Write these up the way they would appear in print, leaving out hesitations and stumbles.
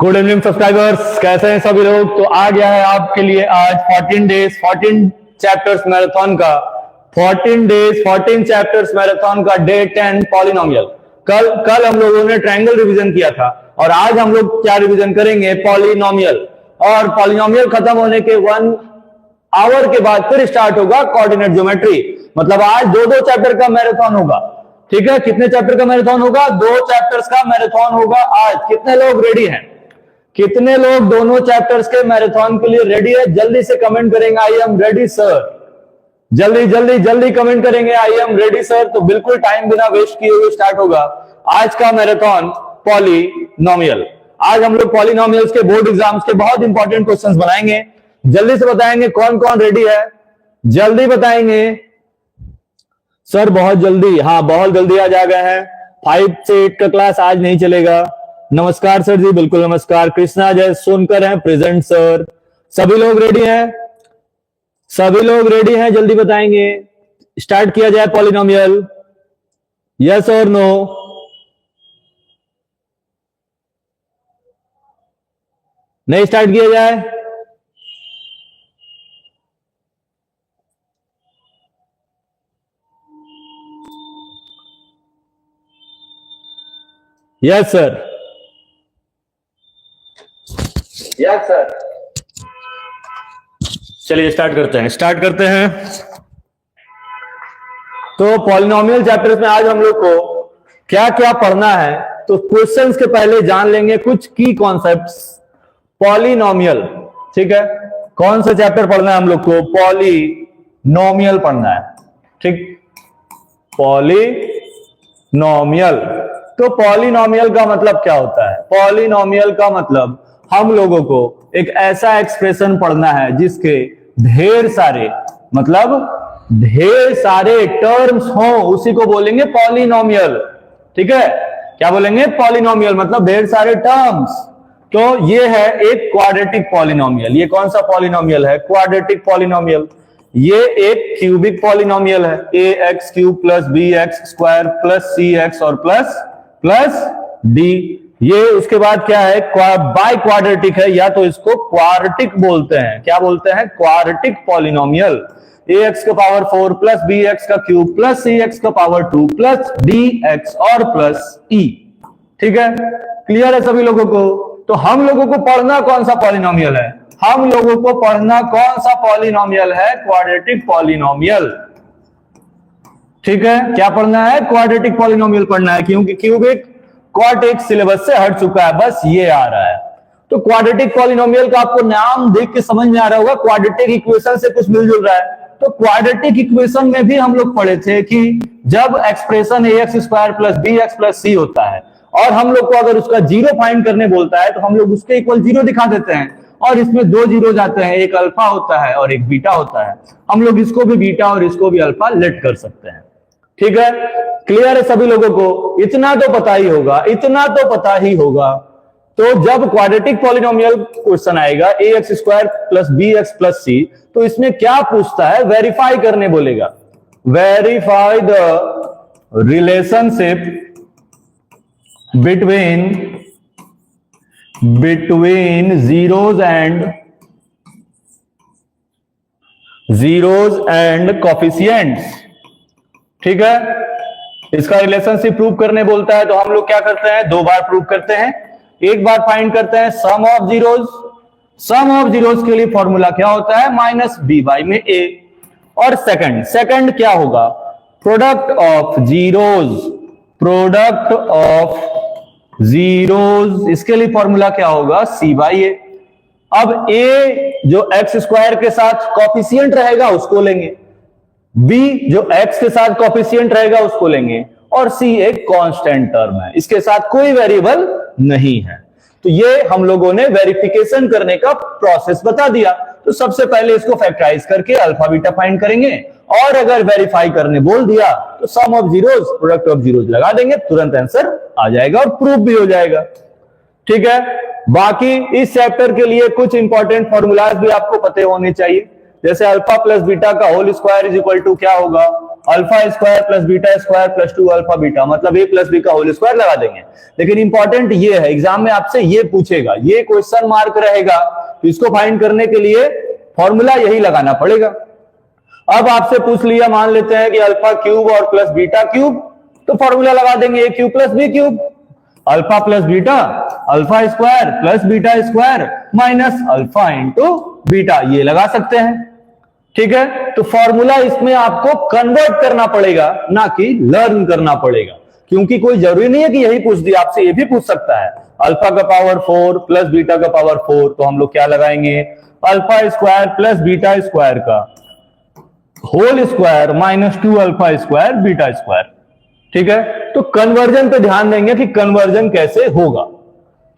Good evening subscribers, कैसे हैं सभी लोग। तो आ गया है आपके लिए आज 14 डेज 14 चैप्टर्स मैराथन का 14 डेज 14 चैप्टर्स मैराथन का डे 10 पॉलिनोमियल। कल हम लोगों ने ट्रायंगल रिवीजन किया था और आज हम लोग क्या रिवीजन करेंगे, पॉलिनोमियल। और पॉलिनोमियल खत्म होने के 1 आवर के बाद फिर स्टार्ट होगा कोऑर्डिनेट ज्योमेट्री। मतलब आज दो चैप्टर का मैराथन होगा। ठीक है, कितने चैप्टर का मैराथन होगा? 2 चैप्टर्स का मैराथन होगा आज। कितने लोग रेडी हैं? कितने लोग दोनों चैप्टर्स के मैराथन के लिए रेडी है? जल्दी से कमेंट करेंगे आई एम रेडी सर। जल्दी जल्दी जल्दी कमेंट करेंगे आई एम रेडी सर। तो बिल्कुल टाइम बिना वेस्ट किए हुए स्टार्ट होगा आज का मैराथन पॉलिनोमियल। आज हम लोग पॉलिनोमियल्स के बोर्ड एग्जाम्स के बहुत इंपॉर्टेंट क्वेश्चंस बनाएंगे। जल्दी से बताएंगे कौन कौन रेडी है, जल्दी बताएंगे सर। बहुत जल्दी, हाँ बहुत जल्दी आज आ गए हैं। 5 से 8 का क्लास आज नहीं चलेगा। नमस्कार सर जी, बिल्कुल नमस्कार। कृष्णा जय सोनकर हैं प्रेजेंट सर। सभी लोग रेडी हैं? सभी लोग रेडी हैं? जल्दी बताएंगे। स्टार्ट किया जाए पॉलिनोमियल, यस और नो? नहीं स्टार्ट किया जाए? Yes sir, yes sir. चलिए स्टार्ट करते हैं। तो पॉलिनोमियल चैप्टर्स में आज हम लोग को क्या क्या पढ़ना है, तो क्वेश्चंस के पहले जान लेंगे कुछ की कॉन्सेप्ट्स पॉलिनोमियल। ठीक है, कौन सा चैप्टर पढ़ना है हम लोग को? पॉलिनोमियल पढ़ना है। ठीक, पॉलिनोमियल। तो पॉलिनोमियल का मतलब क्या होता है? पॉलिनोमियल का मतलब हम लोगों को एक ऐसा एक्सप्रेशन पढ़ना है जिसके ढेर सारे टर्म्स हों, उसी को बोलेंगे पॉलिनोमियल। ठीक है, क्या बोलेंगे? पॉलिनोमियल मतलब ढेर सारे टर्म्स। तो ये है एक क्वाड्रेटिक पॉलिनोमियल। ये कौन सा पॉलिनोमियल है? Quadratic polynomial. ये एक क्यूबिक पॉलिनोमियल है। ax cube plus bx square plus cx और प्लस d। ये उसके बाद क्या है? बाई क्वाड्रेटिक है, या तो इसको क्वार्टिक बोलते हैं। क्या बोलते हैं? Quartic polynomial. ax का पावर 4 प्लस bx का क्यूब प्लस cx का पावर 2 प्लस dx और प्लस e। ठीक है, क्लियर है सभी लोगों को? तो हम लोगों को पढ़ना कौन सा पॉलिनोमियल है? हम लोगों को पढ़ना कौन सा पॉलिनोमियल है? Quadratic polynomial. ठीक है, क्या पढ़ना है? क्वाड्रेटिक पॉलिनोमियल पढ़ना है, क्योंकि क्यूबिक क्वाड्रेटिक सिलेबस से हट चुका है, बस ये आ रहा है। तो क्वाड्रेटिक पॉलिनोमियल का आपको नाम देख के समझ में आ रहा होगा, क्वाड्रेटिक इक्वेशन से कुछ मिलजुल रहा है। तो क्वाड्रेटिक इक्वेशन में भी हम लोग पढ़े थे कि जब expression ax square plus bx plus c होता है और हम लोग को अगर उसका जीरो फाइंड करने बोलता है तो हम लोग उसके इक्वल जीरो दिखा देते हैं, और इसमें 2 जीरो जाते हैं, एक अल्फा होता है और एक बीटा होता है। हम लोग इसको भी बीटा और इसको भी अल्फा लेट कर सकते हैं। ठीक है, क्लियर है सभी लोगों को? इतना तो पता ही होगा, इतना तो पता ही होगा। तो जब क्वाड्रेटिक पॉलिनोमियल क्वेश्चन आएगा ax square plus bx plus c, तो इसमें क्या पूछता है? वेरीफाई करने बोलेगा। Verify the relationship between zeros and coefficients. ठीक है, इसका रिलेशनशिप प्रूव करने बोलता है, तो हम लोग क्या करते हैं? 2 बार प्रूव करते हैं। एक बार फाइंड करते हैं sum of zeros. Sum of zeros के लिए फॉर्मूला क्या होता है? माइनस बी बाई में ए। और सेकंड क्या होगा? प्रोडक्ट ऑफ जीरोज, इसके लिए फॉर्मूला क्या होगा? सी बाई ए। अब ए जो एक्स स्क्वायर के साथ कॉफिशिएंट रहेगा उसको लेंगे, बी जो x के साथ कॉफिशिएंट रहेगा उसको लेंगे, और c एक कांस्टेंट टर्म है, इसके साथ कोई वेरिएबल नहीं है। तो ये हम लोगों ने वेरिफिकेशन करने का प्रोसेस बता दिया। तो सबसे पहले इसको फैक्टराइज करके अल्फा बीटा फाइंड करेंगे, और अगर वेरीफाई करने बोल दिया तो sum of zeros product of zeros लगा देंगे, तुरंत आंसर आ जाएगा और प्रूफ भी हो जाएगा। ठीक है, बाकी इस चैप्टर के लिए कुछ इंपॉर्टेंट फॉर्मूलाज भी आपको पते होने चाहिए, जैसे अल्फा प्लस बीटा का whole square is equal to क्या होगा? Alpha square plus beta square plus 2 alpha beta, मतलब a प्लस बी का होल स्क्वायर लगा देंगे। लेकिन इंपॉर्टेंट ये है, एग्जाम में आपसे ये पूछेगा, ये क्वेश्चन मार्क रहेगा, तो इसको फाइंड करने के लिए फॉर्मूला यही लगाना पड़ेगा। अब आपसे पूछ लिया, मान लेते हैं कि अल्फा क्यूब और प्लस बीटा क्यूब, तो फॉर्मूला लगा देंगे a cube plus B cube, alpha plus beta alpha square plus beta square minus alpha into beta, ये लगा सकते हैं। ठीक है, तो फॉर्मूला इसमें आपको कन्वर्ट करना पड़ेगा, ना कि लर्न करना पड़ेगा, क्योंकि कोई जरूरी नहीं है कि यही पूछ दिया, आपसे ये भी पूछ सकता है अल्फा का पावर 4 प्लस बीटा का पावर 4, तो हम लोग क्या लगाएंगे, alpha square plus beta square का whole square minus 2 alpha square beta square. ठीक है, तो कन्वर्जन पे ध्यान देंगे कि कन्वर्जन कैसे होगा।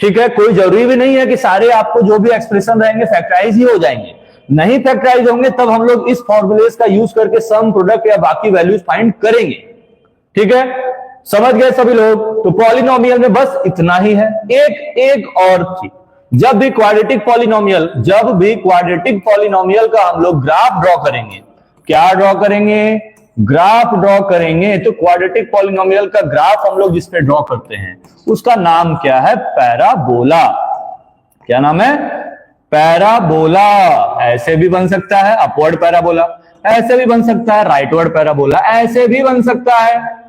ठीक है, कोई जरूरी भी नहीं है कि सारे आपको जो भी एक्सप्रेशन रहेंगे फैक्टराइज ही हो जाएंगे, नहीं फैक्टराइज होंगे तब हम लोग इस फॉर्मूलेस का यूज करके सम, प्रोडक्ट या बाकी वैल्यूज फाइंड करेंगे। ठीक है, समझ गए सभी लोग? तो पॉलिनोमियल में बस इतना ही है। एक और चीज, जब भी क्वाड्रेटिक पॉलिनोमियल का हम लोग ग्राफ ड्रॉ करेंगे, क्या ड्रॉ करेंगे, ग्राफ ड्रॉ करेंगे, तो क्वाड्रेटिक पॉलिनोमियल का ग्राफ हम लोग जिस पे ड्रॉ करते हैं उसका नाम क्या है, पैराबोला। क्या नाम है, पैराबोला। ऐसे भी बन सकता है अपवर्ड पैराबोला, ऐसे भी बन सकता है राइटवर्ड पैराबोला, ऐसे भी बन सकता है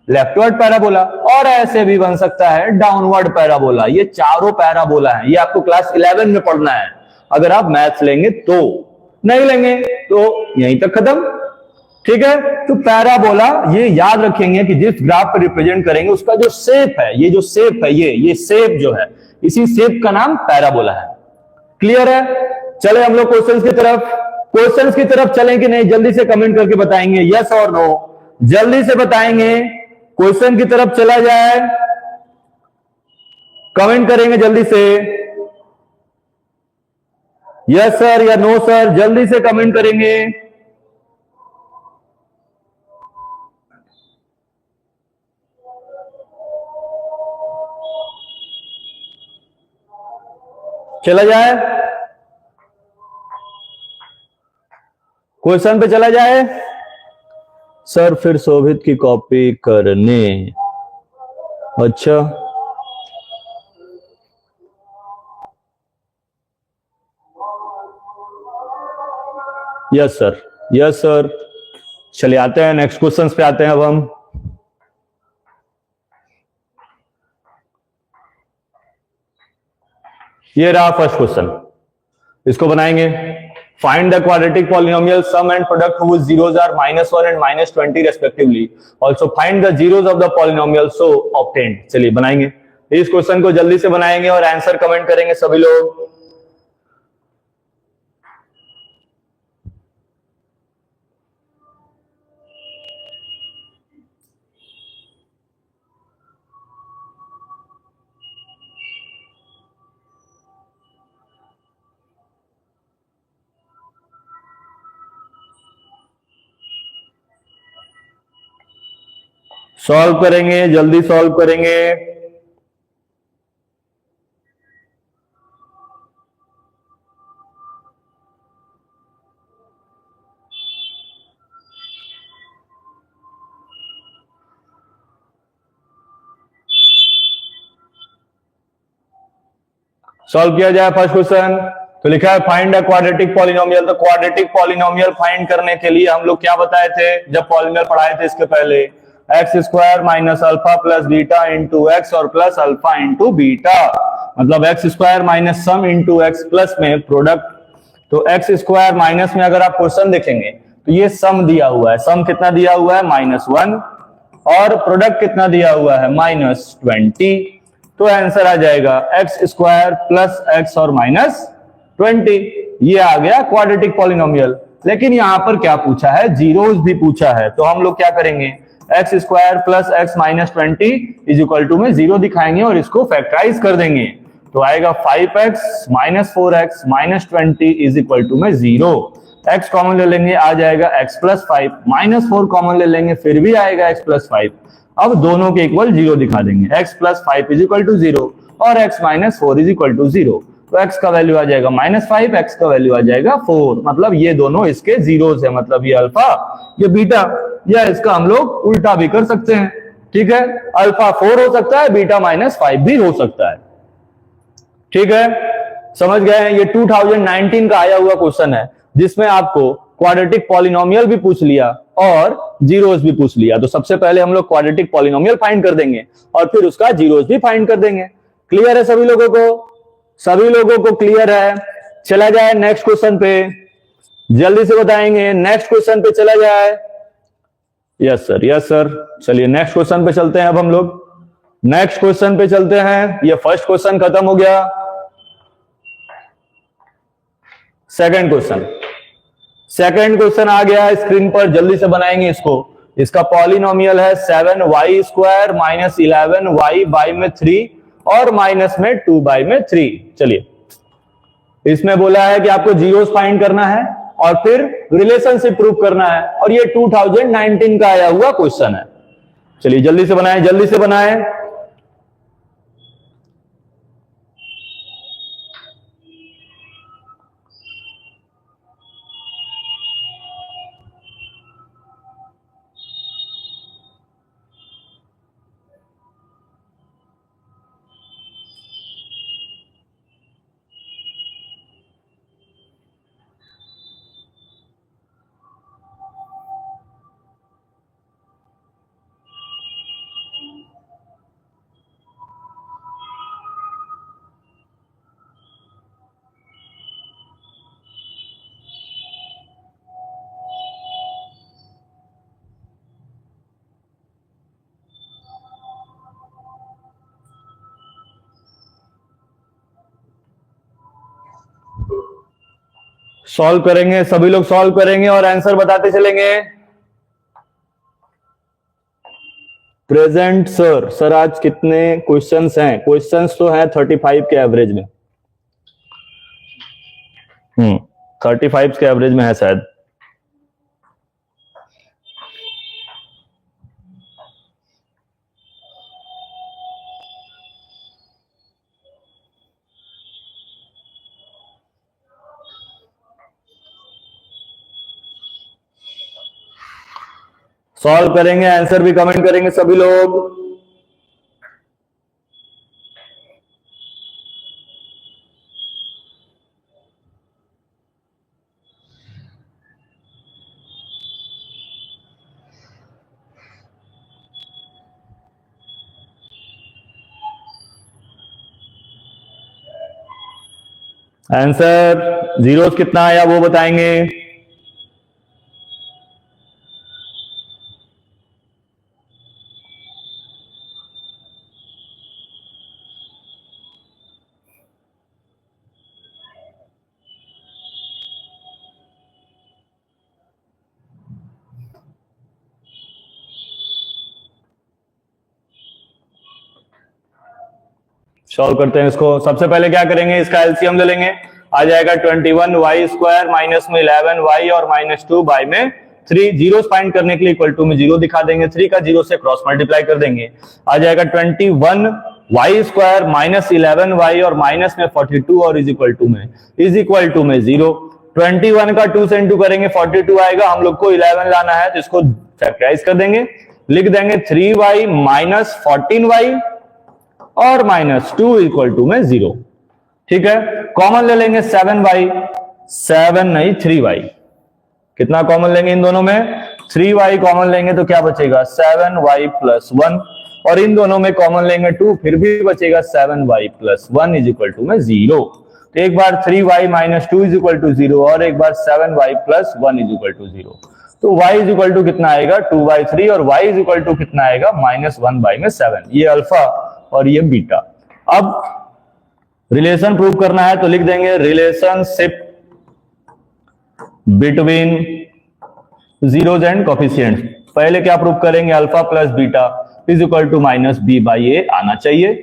लेफ्टवर्ड पैराबोला, और ऐसे भी बन सकता है डाउनवर्ड पैराबोला। ये चारों पैराबोला है, ये आपको क्लास 11 में पढ़ना है अगर आप मैथ्स लेंगे तो, नहीं लेंगे तो यहीं तक खत्म। ठीक है, तो पैराबोला ये याद रखेंगे कि जिस ग्राफ पर रिप्रेजेंट करेंगे उसका जो शेप है, ये जो शेप है, ये शेप जो है, इसी शेप का नाम पैराबोला है। क्लियर है? चले हम लोग क्वेश्चंस की तरफ चलें कि नहीं, जल्दी से कमेंट करके बताएंगे यस और नो, जल्दी से बताएंगे। क्वेश्चन की तरफ चला जाए, कमेंट करेंगे जल्दी से, यस सर या नो सर, जल्दी से कमेंट करेंगे। चला जाए, क्वेश्चन पे चला जाए। सर फिर शोभित की कॉपी करने, अच्छा यस सर, यस सर। चलिए आते हैं नेक्स्ट क्वेश्चन पे आते हैं अब हम। ये रहा फर्स्ट क्वेश्चन, इसको बनाएंगे। Find the quadratic polynomial sum and product whose zeros are -1 and -20 respectively. Also find the zeros of the polynomial so obtained. चलिए बनाएंगे इस क्वेश्चन को, जल्दी से बनाएंगे और आंसर कमेंट करेंगे सभी लोग। सॉल्व करेंगे, जल्दी सॉल्व करेंगे। सॉल्व किया जाए फर्स्ट क्वेश्चन। तो लिखा है फाइंड अ क्वाड्रेटिक पॉलिनोमियल। तो क्वाड्रेटिक पॉलिनोमियल फाइंड करने के लिए हम लोग क्या बताए थे जब पॉलिनोमियल पढ़ाए थे इसके पहले, x square minus alpha plus beta into x और प्लस अल्फा इंटू बीटा, मतलब x square minus sum into x plus में प्रोडक्ट। तो एक्स स्क्वायर माइनस में अगर आप क्वेश्चन देखेंगे तो ये सम दिया हुआ है, सम कितना दिया हुआ है -1, और प्रोडक्ट कितना दिया हुआ है -20। तो आंसर आ जाएगा एक्स स्क्वायर प्लस एक्स और -20। ये आ गया क्वाड्रेटिक पॉलिनोमियल। लेकिन यहां पर क्या पूछा है, जीरोस भी पूछा है, तो हम लोग क्या करेंगे, X square plus X -20 is equal to में 0 दिखाएंगे और इसको फैक्टराइज कर देंगे। तो आएगा 5x minus 4x minus 20 is equal to में 0। x कॉमन ले लेंगे, आ जाएगा x प्लस 5, -4 कॉमन ले लेंगे, फिर भी आएगा x प्लस 5। अब दोनों के इक्वल 0 दिखा देंगे, x plus 5 is equal to 0 और x minus 4 is equal to 0। तो x का वैल्यू आ जाएगा -5, x का वैल्यू आ जाएगा 4। मतलब ये दोनों इसके जीरोस है, मतलब ये अल्फा ये बीटा, या इसका हम लोग उल्टा भी कर सकते हैं। ठीक है, अल्फा 4 हो सकता है, बीटा -5 भी हो सकता है। ठीक है, समझ गए। ये 2019 का आया हुआ क्वेश्चन है जिसमें आपको क्वाड्रेटिक पॉलिनोमियल भी पूछ लिया और जीरोस भी पूछ लिया। तो सबसे पहले हम लोग क्वाड्रेटिक पॉलिनोमियल फाइंड कर देंगे और फिर उसका जीरोस भी फाइंड कर देंगे। क्लियर है सभी लोगों को? सभी लोगों को क्लियर है? चला जाए नेक्स्ट क्वेश्चन पे, जल्दी से बताएंगे। नेक्स्ट क्वेश्चन पे चला जाए। Yes sir, yes sir. चलिए नेक्स्ट क्वेश्चन पे चलते हैं। अब हम लोग नेक्स्ट क्वेश्चन पे चलते हैं। ये फर्स्ट क्वेश्चन खत्म हो गया। सेकंड क्वेश्चन आ गया स्क्रीन पर, जल्दी से बनाएंगे इसको। इसका पॉलिनोमियल है 7y square minus 11y by में 3 और माइनस में 2 बाई में 3। चलिए, इसमें बोला है कि आपको जीरोस फाइंड करना है और फिर रिलेशनशिप प्रूव करना है, और ये 2019 का आया हुआ क्वेश्चन है। चलिए जल्दी से बनाएं, जल्दी से बनाएं। सॉल्व करेंगे, सभी लोग सॉल्व करेंगे और आंसर बताते चलेंगे। Present sir. सर आज कितने क्वेश्चंस हैं? क्वेश्चंस तो हैं 35 के एवरेज में। 35 के एवरेज में है शायद। सॉल्व करेंगे, आंसर भी कमेंट करेंगे सभी लोग। आंसर जीरोस कितना आया वो बताएंगे। सॉल्व करते हैं इसको। सबसे पहले क्या करेंगे, इसका एलसीएम ले लेंगे। आ जाएगा 21y स्क्वायर माइनस में 11y और माइनस 2 बाई में 3। जीरो फाइंड करने के लिए इक्वल टू में जीरो दिखा देंगे, 3 का जीरो से क्रॉस मल्टीप्लाई कर देंगे। आ जाएगा 21y स्क्वायर माइनस 11y और माइनस में 42 और इज इक्वल टू में 0। 21 का 2 से इंटू करेंगे 42 आएगा। हम लोग को 11 लाना है तो इसको फैक्टराइज कर देंगे, लिख देंगे 3y माइनस 14y और माइनस 2 इक्वल टू में 0। ठीक है, कॉमन ले लेंगे 7y, 7 नहीं 3y। कितना कॉमन लेंगे इन दोनों में? 3y कॉमन लेंगे तो क्या बचेगा 7y प्लस 1, और इन दोनों में कॉमन लेंगे 2, फिर भी बचेगा 7y plus 1 is equal to में 0। तो एक बार 3y minus 2 is equal to 0 और एक बार 7y plus 1 is equal to 0। तो y इज इक्वल टू कितना आएगा 2/3 और y इज इक्वल टू कितना आएगा -1/7। ये अल्फा और ये बीटा। अब रिलेशन प्रूव करना है तो लिख देंगे relationship between zeros and coefficients. पहले क्या प्रूव करेंगे, alpha plus beta is equal to minus B by A आना चाहिए।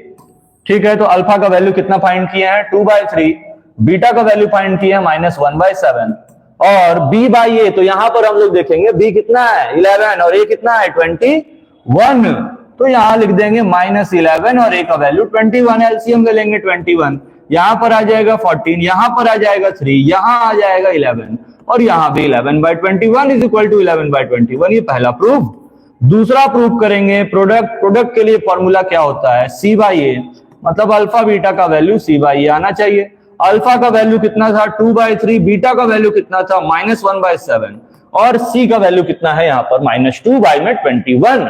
ठीक है, तो अल्फा का वैल्यू कितना फाइंड किए हैं 2/3, बीटा का वैल्यू फाइंड किए हैं -1/7 और b बाई ए। तो यहां पर हम लोग देखेंगे b कितना है 11 और a कितना है 21। तो यहां लिख देंगे -11 और a का वैल्यू 21। एलसीएम ले लेंगे 21, यहां पर आ जाएगा 14, यहां पर आ जाएगा 3, यहां आ जाएगा 11 और यहां भी 11/21 इज इक्वल टू 11/21। ये पहला प्रूफ। दूसरा प्रूफ करेंगे प्रोडक्ट के लिए फॉर्मूला क्या होता है, सी बाई ए, मतलब अल्फा बीटा का वैल्यू सी बाई ए आना चाहिए। अल्फा का वैल्यू कितना था 2/3, बीटा का वैल्यू कितना था -1/7 और सी का वैल्यू कितना है यहाँ पर -2/21।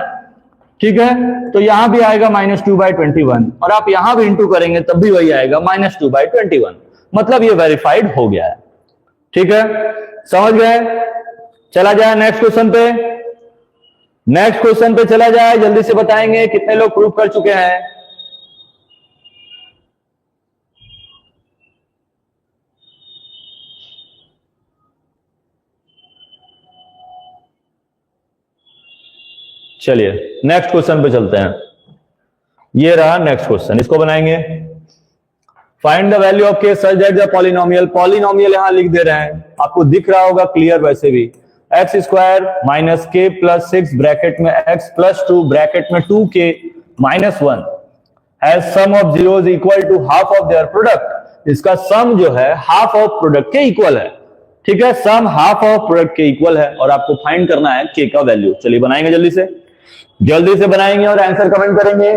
ठीक है, तो यहां भी आएगा -2/21 और आप यहां भी इंटू करेंगे तब भी वही आएगा -2/21, मतलब ये वेरीफाइड हो गया है। ठीक है, समझ गए। चला जाए नेक्स्ट क्वेश्चन पे। नेक्स्ट क्वेश्चन पे चला जाए, जल्दी से बताएंगे कितने लोग प्रूव कर चुके हैं। चलिए नेक्स्ट क्वेश्चन पे चलते हैं। ये रहा नेक्स्ट क्वेश्चन, इसको बनाएंगे। फाइंड द वैल्यू ऑफ के such that the polynomial, polynomial यहां लिख दे रहे हैं, आपको दिख रहा होगा क्लियर वैसे भी, x square minus K plus 6 bracket में x प्लस 2 ब्रैकेट में 2k minus 1 has sum of zeros equal to half of their product. इसका सम जो है हाफ ऑफ प्रोडक्ट के इक्वल है। ठीक है, सम हाफ ऑफ प्रोडक्ट के इक्वल है और आपको फाइंड करना है k का वैल्यू। चलिए बनाएंगे, जल्दी से बनाएंगे और आंसर कमेंट करेंगे।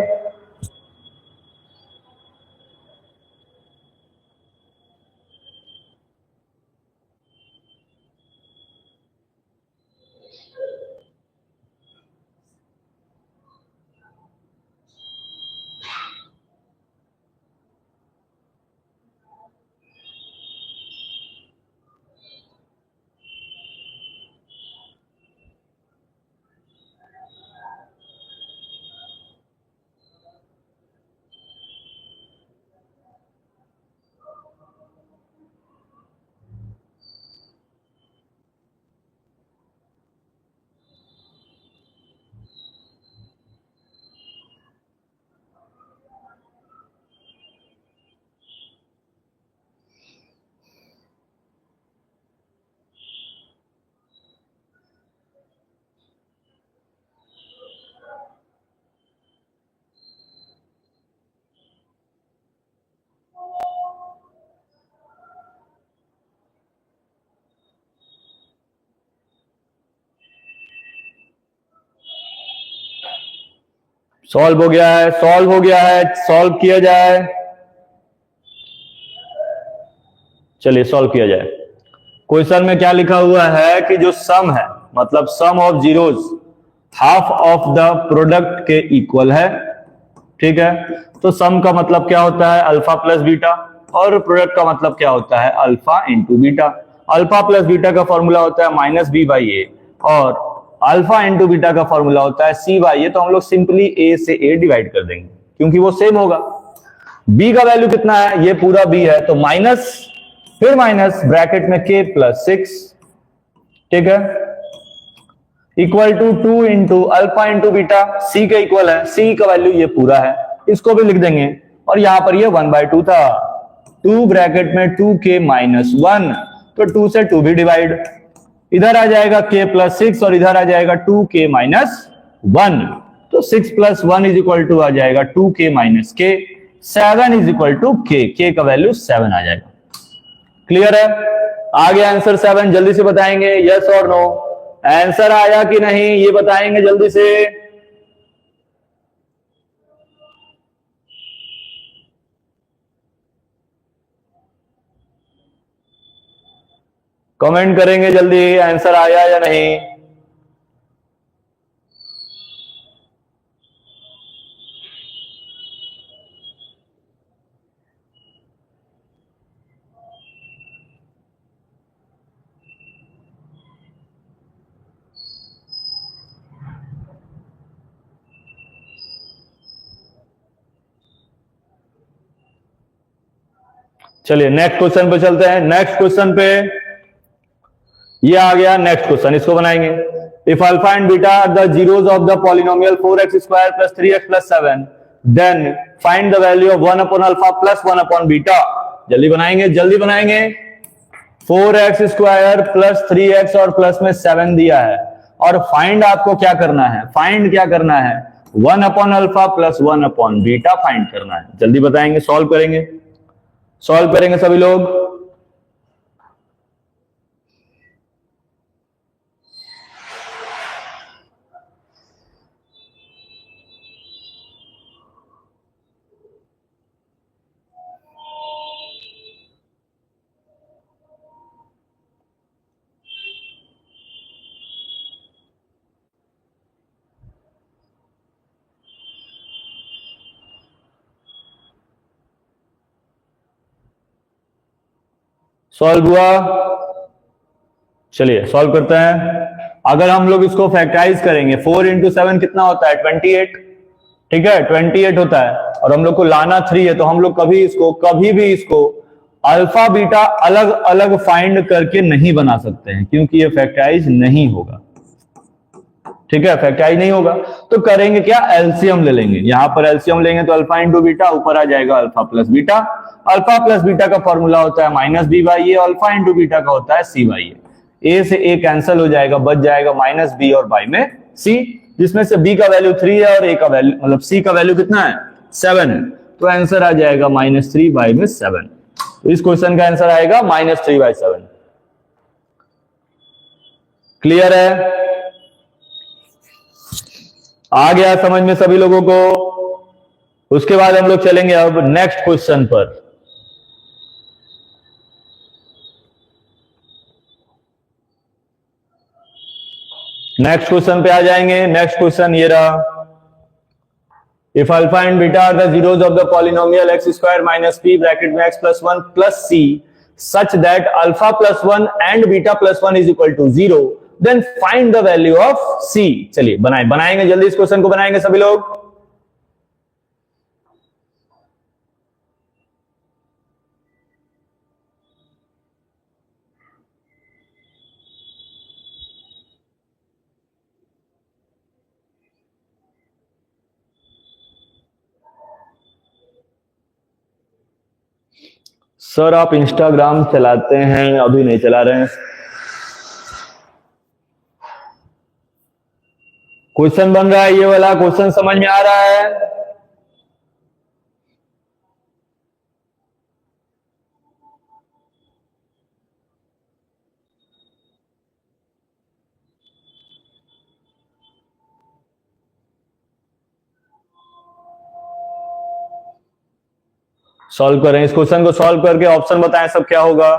सॉल्व हो गया है, सॉल्व हो गया है, सॉल्व किया जाए। चलिए सॉल्व किया जाए। क्वेश्चन में क्या लिखा हुआ है कि जो सम है, मतलब sum of zeros half of the product के इक्वल है। ठीक है, तो सम का मतलब क्या होता है अल्फा प्लस बीटा और प्रोडक्ट का मतलब क्या होता है alpha into beta. Alpha plus beta का फॉर्मूला होता है -b/a और अल्फा इंटू बीटा का फॉर्मूला होता है c/a। तो हम लोग सिंपली a से a डिवाइड कर देंगे क्योंकि वो सेम होगा। b का वैल्यू कितना है, ये पूरा b है तो माइनस, फिर माइनस ब्रैकेट में k प्लस 6, ठीक है, equal to 2 into alpha into beta, c का इक्वल है, c का वैल्यू ये पूरा है, इसको भी लिख देंगे और यहां पर ये 1/2 था, 2 ब्रैकेट में 2k माइनस 1, तो 2 से 2 भी डिवाइड, इधर आ जाएगा k प्लस 6 और इधर आ जाएगा 2k माइनस 1, तो 6 प्लस 1 इज इक्वल टू आ जाएगा 2k minus k, 7 is equal to k का वैल्यू 7 आ जाएगा। क्लियर है, आ गया आंसर 7। जल्दी से बताएंगे यस और नो, आंसर आया कि नहीं ये बताएंगे जल्दी से। कमेंट करेंगे जल्दी, आंसर आया या नहीं। चलिए नेक्स्ट क्वेश्चन पे चलते हैं। नेक्स्ट क्वेश्चन पे ये आ गया नेक्स्ट क्वेश्चन, इसको बनाएंगे। If alpha and beta are the zeros of the polynomial 4x square plus 3x plus 7, then find the value of 1 upon alpha plus 1 upon beta. जल्दी बनाएंगे, जल्दी बनाएंगे। 4x स्क्वायर प्लस 3x और plus में 7 दिया है और फाइंड आपको क्या करना है, फाइंड क्या करना है 1 upon alpha plus 1 upon beta find करना है। जल्दी बताएंगे, सॉल्व करेंगे। सॉल्व करेंगे सभी लोग। सॉल्व हुआ? चलिए सॉल्व करते हैं। अगर हम लोग इसको फैक्टराइज करेंगे 4 इंटू 7 कितना होता है 28, ठीक है 28 होता है, और हम लोग को लाना 3 है, तो हम लोग कभी भी इसको अल्फा बीटा अलग अलग फाइंड करके नहीं बना सकते हैं, क्योंकि ये फैक्टराइज नहीं होगा, ठीक है फैक्टराइज नहीं होगा। तो करेंगे क्या, एलसीएम ले लेंगे। यहां पर एलसीएम लेंगे तो अल्फा इंटू बीटा, ऊपर आ जाएगा alpha plus beta. Alpha plus beta का फॉर्मूला होता है minus B by A, alpha into beta का होता है सी बाई ए। ए से ए कैंसिल हो जाएगा, बच जाएगा माइनस बी और बाई में सी, जिसमें से बी का वैल्यू 3 है और ए का वैल्यू मतलब सी का वैल्यू कितना है 7, तो आंसर आ जाएगा -3 बाई में 7। तो इस क्वेश्चन का आंसर आएगा -3 बाई 7। क्लियर है? आ गया समझ में सभी लोगों को? उसके बाद हम लोग चलेंगे अब नेक्स्ट क्वेश्चन पर। नेक्स्ट क्वेश्चन पे आ जाएंगे। नेक्स्ट क्वेश्चन ये रहा, if alpha and beta are the zeros of the polynomial x square minus P bracket में X plus 1 plus C such that alpha plus 1 and beta plus 1 is equal to 0, then find the value of C. चलिए बनाएंगे जल्दी इस question को, बनाएंगे सभी लोग। Sir आप इंस्टाग्राम चलाते हैं? अभी नहीं चला रहे हैं। क्वेश्चन बन रहा है, ये वाला क्वेश्चन समझ में आ रहा है? सॉल्व करें इस क्वेश्चन को, सॉल्व करके ऑप्शन बताएं सब क्या होगा।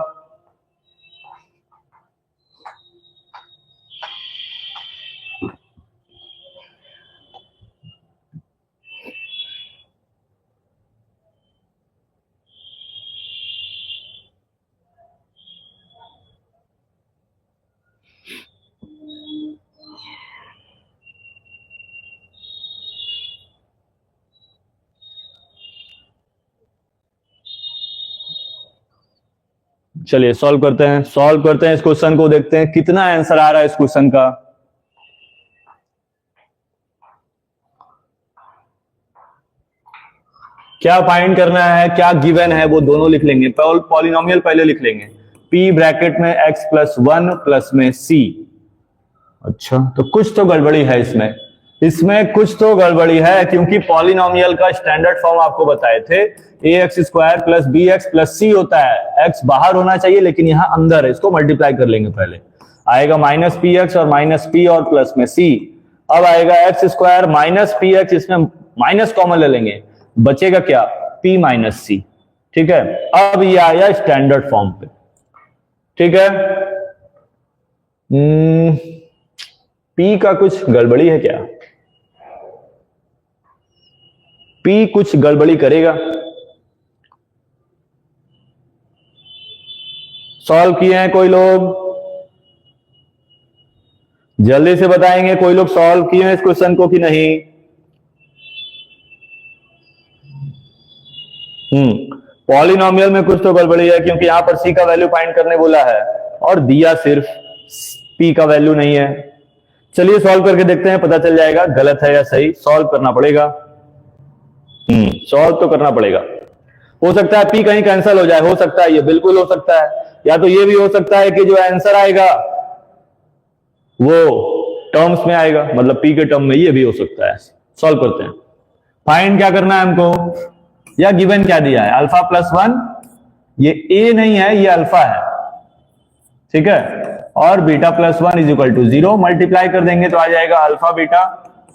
चलिए सॉल्व करते हैं, सॉल्व करते हैं इस क्वेश्चन को, देखते हैं कितना आंसर आ रहा है इस क्वेश्चन का। क्या फाइंड करना है, क्या गिवन है वो दोनों लिख लेंगे। पॉलिनोमियल पहले लिख लेंगे, p ब्रैकेट में x प्लस 1 प्लस में c। अच्छा तो कुछ तो गड़बड़ी है इसमें, इसमें कुछ तो गड़बड़ी है, क्योंकि पॉलिनोमियल का स्टैंडर्ड फॉर्म आपको बताए थे ax square plus B X plus C होता है। x बाहर होना चाहिए लेकिन यहां अंदर है, इसको मल्टीप्लाई कर लेंगे। पहले आएगा माइनस पी एक्स और माइनस पी और प्लस में c। अब आएगा x square minus P x, इसमें माइनस कॉमन ले लेंगे, बचेगा क्या p माइनस सी। ठीक है, अब ये आया स्टैंडर्ड फॉर्म पे। ठीक है, p का कुछ गड़बड़ी है क्या? p कुछ गड़बड़ी करेगा। सॉल्व किए हैं कोई लोग? जल्दी से बताएंगे कोई लोग सॉल्व किए हैं इस क्वेश्चन को कि नहीं। पॉलिनोमियल में कुछ तो गड़बड़ी है, क्योंकि यहां पर c का वैल्यू फाइंड करने बोला है और दिया सिर्फ p का वैल्यू नहीं है। चलिए सॉल्व करके देखते हैं, पता चल जाएगा गलत है या सही। सॉल्व करना पड़ेगा, सॉल्व तो करना पड़ेगा। हो सकता है p कहीं कैंसिल हो जाए, हो सकता है, ये बिल्कुल हो सकता है। या तो ये भी हो सकता है कि जो आंसर आएगा वो टर्म्स में आएगा, मतलब p के टर्म में, ये भी हो सकता है। सॉल्व करते हैं। फाइंड क्या करना है हमको, या गिवन क्या दिया है, अल्फा प्लस 1 ये ए नहीं है, ये अल्फा है, ठीक है। और beta plus 1 is equal to 0, multiply कर देंगे तो आ जाएगा alpha beta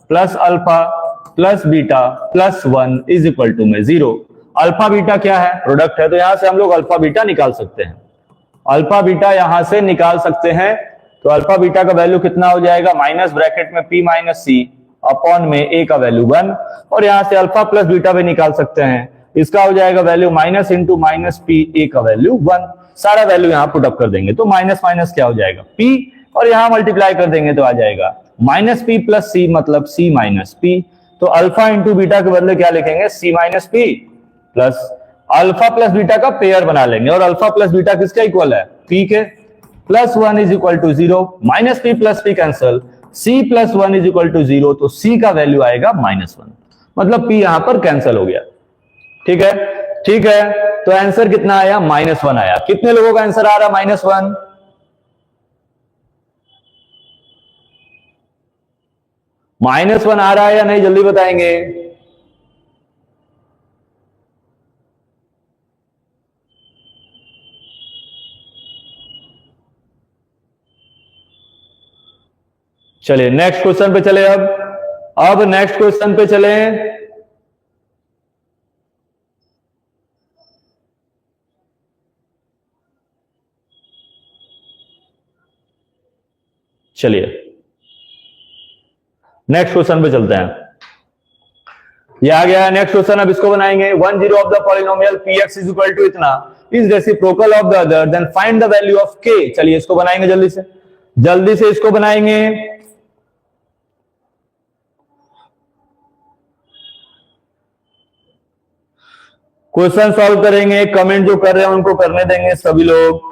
plus beta plus 1 is equal to में 0। अल्फा बीटा क्या है? प्रोडक्ट है, तो यहां से हम लोग अल्फा बीटा निकाल सकते हैं। अल्फा बीटा यहां से निकाल सकते हैं, तो अल्फा बीटा का वैल्यू कितना हो जाएगा? माइनस ब्रैकेट में p माइनस सी अपॉन में a का वैल्यू 1, और यहां से अल्फा प्लस बीटा भी निकाल सकते हैं, इसका हो जाएगा value minus into minus p, a का वैल्यू 1। सारा वैल्यू यहां पुट अप कर देंगे तो माइनस माइनस क्या हो जाएगा? p, और यहां मल्टीप्लाई कर देंगे तो आ जाएगा माइनस p प्लस सी मतलब c माइनस p। तो अल्फा इंटू बीटा के बदले क्या लिखेंगे? c minus p plus alpha plus beta का पेयर बना लेंगे, और अल्फा प्लस बीटा किसका इक्वल है? p के। Plus 1 is equal to 0, minus p plus p cancel, c plus 1 is equal to 0, तो c का वैल्यू आएगा माइनस 1, मतलब p यहां पर कैंसल हो गया। ठीक है, ठीक है, तो आंसर कितना आया? माइनस 1 आया। कितने लोगों का आंसर आ रहा? माइनस 1। माइनस 1 आ रहा है या नहीं, जल्दी बताएंगे। चलिए नेक्स्ट क्वेश्चन पे चले। अब नेक्स्ट क्वेश्चन पे चले। चलिए नेक्स्ट क्वेश्चन पे चलते हैं। ये आ गया है नेक्स्ट क्वेश्चन। अब इसको बनाएंगे। 10 of the polynomial px is equal to इतना is reciprocal of the other, then find the value of k। चलिए इसको बनाएंगे जल्दी से इसको बनाएंगे। क्वेश्चन सॉल्व करेंगे, कमेंट जो कर रहे हैं उनको करने देंगे सभी लोग।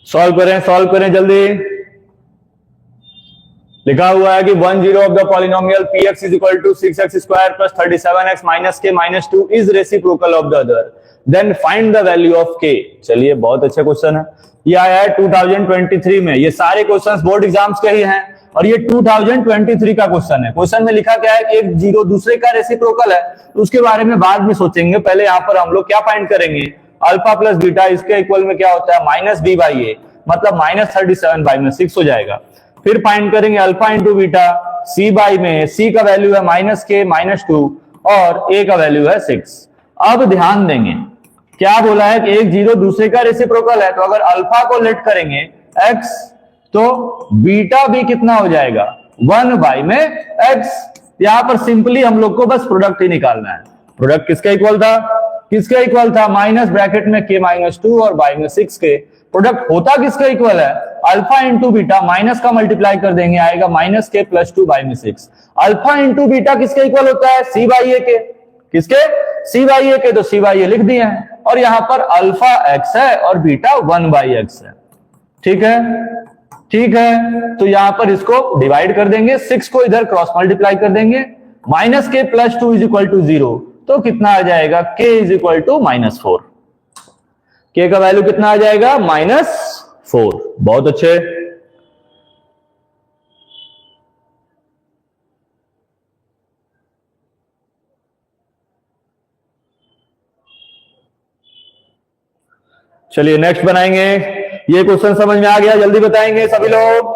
सॉल्व करें जल्दी। लिखा हुआ है कि 10 of the polynomial px is equal to 6x square plus 37x minus k minus 2 is reciprocal of the other, then find the value of k। चलिए बहुत अच्छा क्वेश्चन है। ये आया है 2023 में। ये सारे क्वेश्चंस बोर्ड एग्जाम्स के ही हैं, और ये 2023 का क्वेश्चन है। क्वेश्चन में लिखा क्या है कि एक जीरो दूसरे का रेसिप्रोकल है, तो उसके बारे में बाद में सोचेंगे। पहले यहां पर हम लोग क्या फाइंड करेंगे? अल्फा प्लस बीटा, इसके इक्वल में क्या होता है? माइनस b बाई ए, मतलब माइनस 37 बाई में 6 हो जाएगा। फिर फाइंड करेंगे alpha into beta, C by में सी का वैल्यू है माइनस के माइनस 2 और ए का वैल्यू है 6। अब ध्यान देंगे क्या बोला है कि एक जीरो दूसरे का रेसिप्रोकल है, तो अगर अल्फा को लेट करेंगे x, तो बीटा भी कितना हो जाएगा? 1 बाई में x। यहां पर सिंपली हम लोग को बस प्रोडक्ट ही निकालना है। प्रोडक्ट किसका इक्वल था? किसका इक्वल था? माइनस ब्रैकेट में k माइनस 2 और बाई में 6 के। प्रोडक्ट होता किसका इक्वल है? अल्फा इंटू बीटा, माइनस का मल्टीप्लाई कर देंगे आएगा माइनस के प्लस 2 बाई में 6। अल्फा इंटू बीटा किसका इक्वल होता है? सी बाई ए के। किसके? सी बाई ए के, तो सी बाई ए लिख दिए हैं, और यहां पर अल्फा एक्स है और बीटा 1 बाई एक्स है। ठीक है, ठीक है, तो यहां पर इसको डिवाइड कर देंगे, 6 को इधर क्रॉस मल्टीप्लाई कर देंगे, minus K plus 2 is equal to 0, तो कितना आ जाएगा? k is equal to minus 4। k का वैल्यू कितना आ जाएगा? माइनस 4। बहुत अच्छे। चलिए नेक्स्ट बनाएंगे। ये क्वेश्चन समझ में आ गया? जल्दी बताएंगे सभी लोग।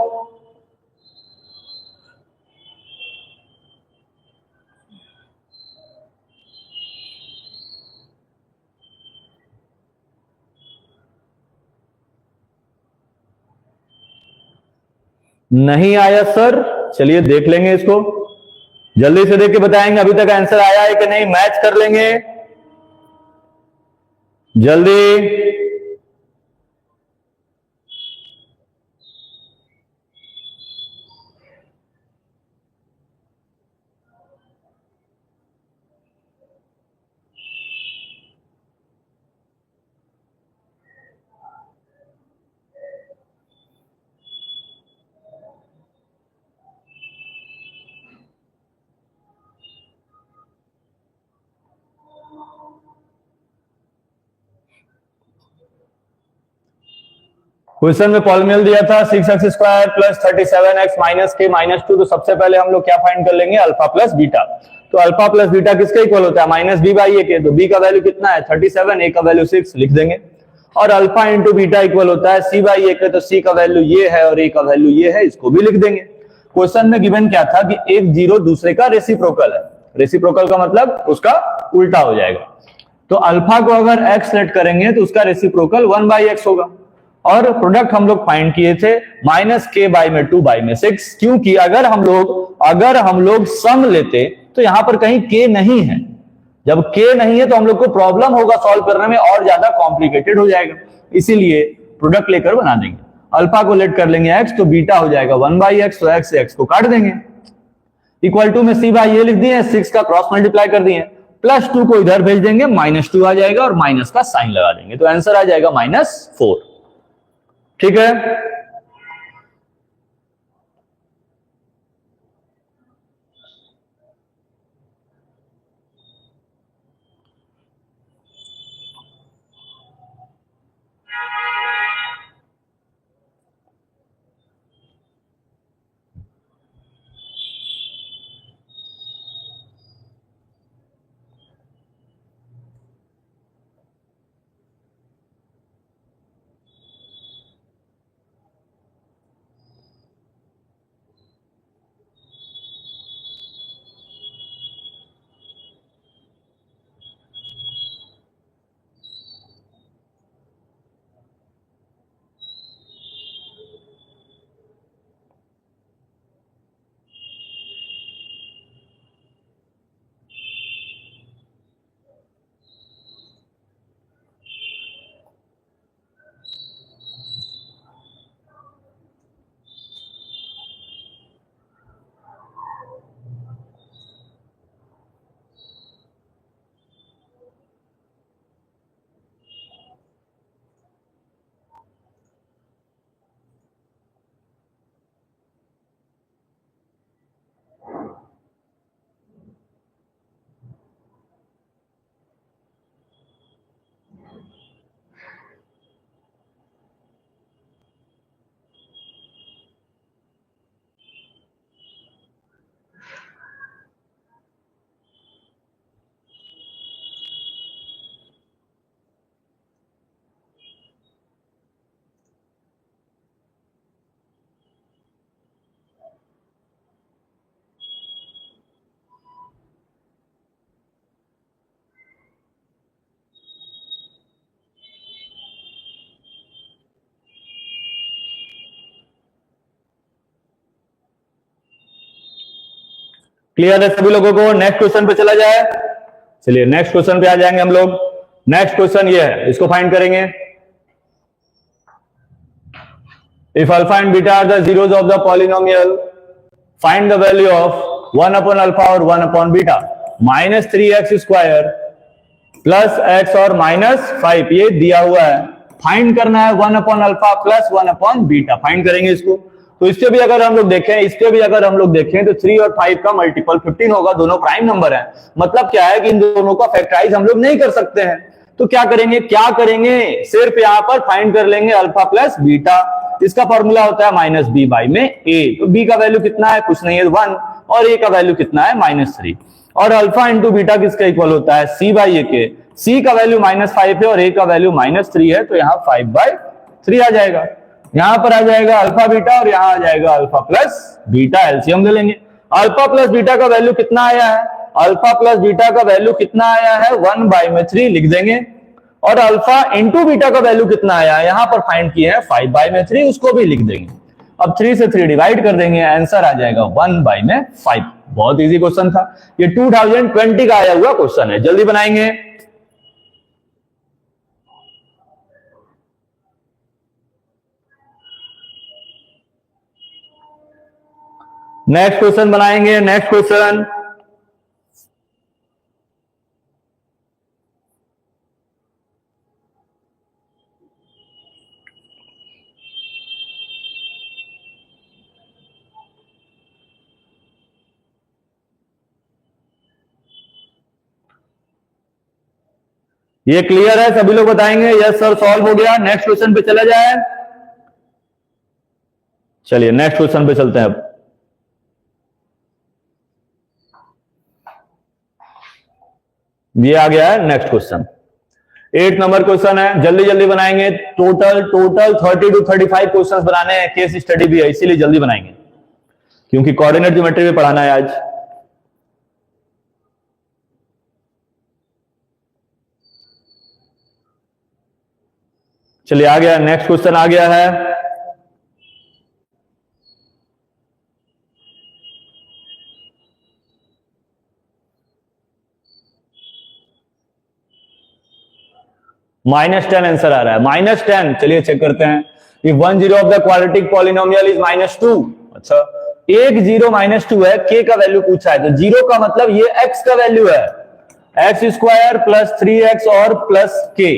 नहीं आया सर, चलिए देख लेंगे इसको, जल्दी से देख के बताएंगे अभी तक आंसर आया है कि नहीं, मैच कर लेंगे जल्दी। क्वेश्चन में पॉलिनोमियल दिया था 6x square plus 37x minus के माइनस 2, तो सबसे पहले हम लोग क्या फाइंड कर लेंगे, अल्फा प्लस बीटा। तो अल्फा प्लस बीटा किसके इक्वल होता है, माइनस बी बाई ए के। तो बी का वैल्यू कितना है 37, ए का वैल्यू 6 लिख देंगे। और अल्फा इंटू बीटा इक्वल होता है सी बाई ए के, तो सी का वैल्यू ये है और ए का वैल्यू ये है, इसको भी लिख देंगे। क्वेश्चन में गिवन क्या था कि एक जीरो दूसरे का रेसिप्रोकल है, रेसिप्रोकल का मतलब उसका उल्टा हो जाएगा। तो अल्फा को अगर एक्स सेट करेंगे तो उसका रेसिप्रोकल 1/x होगा। और प्रोडक्ट हम लोग फाइंड किए थे माइनस के बाई में 2 बाई में 6, क्योंकि अगर हम लोग सम लेते तो यहां पर कहीं के नहीं है। जब के नहीं है तो हम लोग को प्रॉब्लम होगा सॉल्व करने में, और ज्यादा कॉम्प्लिकेटेड हो जाएगा, इसीलिए प्रोडक्ट लेकर बना देंगे। अल्फा को लेट कर लेंगे x, तो बीटा हो जाएगा 1/x, तो x से x को काट देंगे। इक्वल टू में सी बाई ए लिख दिए, 6 का क्रॉस मल्टीप्लाई कर दिए, प्लस 2 को इधर भेज देंगे, -2 आ जाएगा और माइनस का साइन लगा देंगे, तो आंसर आ जाएगा -4। ठीक है, क्लियर है सभी लोगों को? नेक्स्ट क्वेश्चन पे चला जाए, चलिए नेक्स्ट क्वेश्चन पे आ जाएंगे हम लोग। नेक्स्ट क्वेश्चन ये है, इसको फाइंड करेंगे। If alpha and beta are the zeros of the polynomial, find the value of 1 upon alpha और 1 upon beta. -3x square plus x और -5 ये दिया हुआ है, फाइंड करना है 1 upon alpha plus 1 upon beta, find करेंगे इसको। तो इसके भी अगर हम लोग देखें तो 3 और 5 का मल्टीपल 15 होगा, दोनों प्राइम नंबर है। मतलब क्या है कि इन दोनों का फैक्टराइज हम लोग नहीं कर सकते हैं, तो क्या करेंगे सिर्फ यहां पर फाइंड कर लेंगे अल्फा प्लस बीटा। इसका फॉर्मूला होता है -b बाई में a, तो b का वैल्यू कितना है, कुछ नहीं है 1, और a का वैल्यू कितना है -3। और अल्फा इंटू बीटा किसका इक्वल होता है, c बाई ए के। c का वैल्यू -5 है और a का वैल्यू -3 है, तो यहाँ 5/3 आ जाएगा। यहां पर आ जाएगा अल्फा बीटा और यहां आ जाएगा अल्फा प्लस बीटा, एलसीएम ले लेंगे। अल्फा प्लस बीटा का वैल्यू कितना आया है, अल्फा प्लस बीटा का वैल्यू कितना आया है 1/3 लिख देंगे। और अल्फा इंटू बीटा का वैल्यू कितना आया है, यहां पर फाइंड किया है 5/3, उसको भी लिख देंगे। अब 3 से 3 डिवाइड कर देंगे, आंसर आ जाएगा 1/5। बहुत इजी क्वेश्चन था, ये 2020 का आया हुआ क्वेश्चन है। जल्दी बनाएंगे। नेक्स्ट क्वेश्चन बनाएंगे। नेक्स्ट क्वेश्चन, ये क्लियर है? सभी लोग बताएंगे यस सर सॉल्व हो गया। नेक्स्ट क्वेश्चन पे चला जाए। चलिए नेक्स्ट क्वेश्चन पे चलते हैं। अब ये आ गया है नेक्स्ट क्वेश्चन, 8 नंबर क्वेश्चन है। जल्दी जल्दी बनाएंगे। टोटल 30 to 35 क्वेश्चंस बनाने हैं, केस स्टडी भी है, इसीलिए जल्दी बनाएंगे क्योंकि कोऑर्डिनेट ज्योमेट्री भी पढ़ाना है आज। चलिए आ गया, नेक्स्ट क्वेश्चन आ गया है। -10 आंसर आ रहा है, -10। चलिए चेक करते हैं। If 1 zero of the quadratic polynomial is -2। अच्छा, एक जीरो -2 है, के का वैल्यू पूछा है, तो जीरो का मतलब ये एक्स का वैल्यू है, x² + 3x और प्लस के।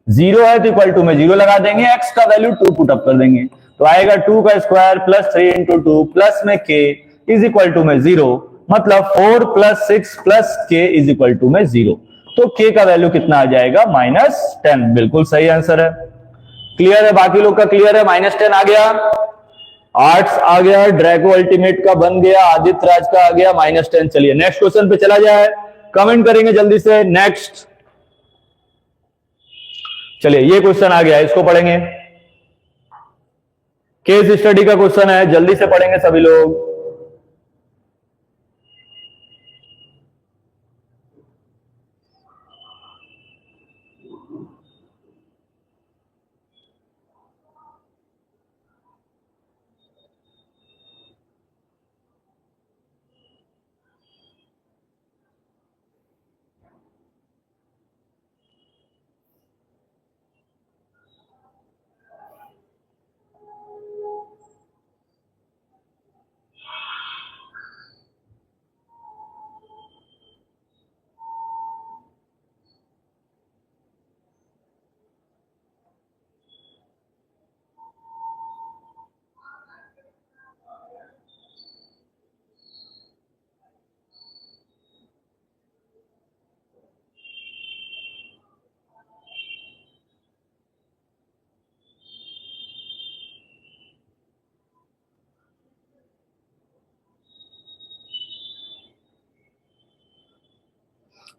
जीरो है तो इक्वल टू में जीरो लगा देंगे, एक्स का वैल्यू 2 पुट अप कर देंगे, तो आएगा 2 का स्क्वायर प्लस 3 × 2 प्लस में के इज इक्वल टू में 0, मतलब 4 + 6 प्लस के इज इक्वल टू में 0। तो के का वैल्यू कितना आ जाएगा? -10। बिल्कुल सही आंसर है। क्लियर है? बाकी लोग का क्लियर है? -10 आ गया, आर्ट्स आ गया, ड्रैगो अल्टीमेट का बन गया, आदित्य राज का आ गया -10। चलिए नेक्स्ट क्वेश्चन पे चला जाए, कमेंट करेंगे जल्दी से। नेक्स्ट, चलिए ये क्वेश्चन आ गया, इसको पढ़ेंगे। केस स्टडी का क्वेश्चन है, जल्दी से पढ़ेंगे सभी लोग।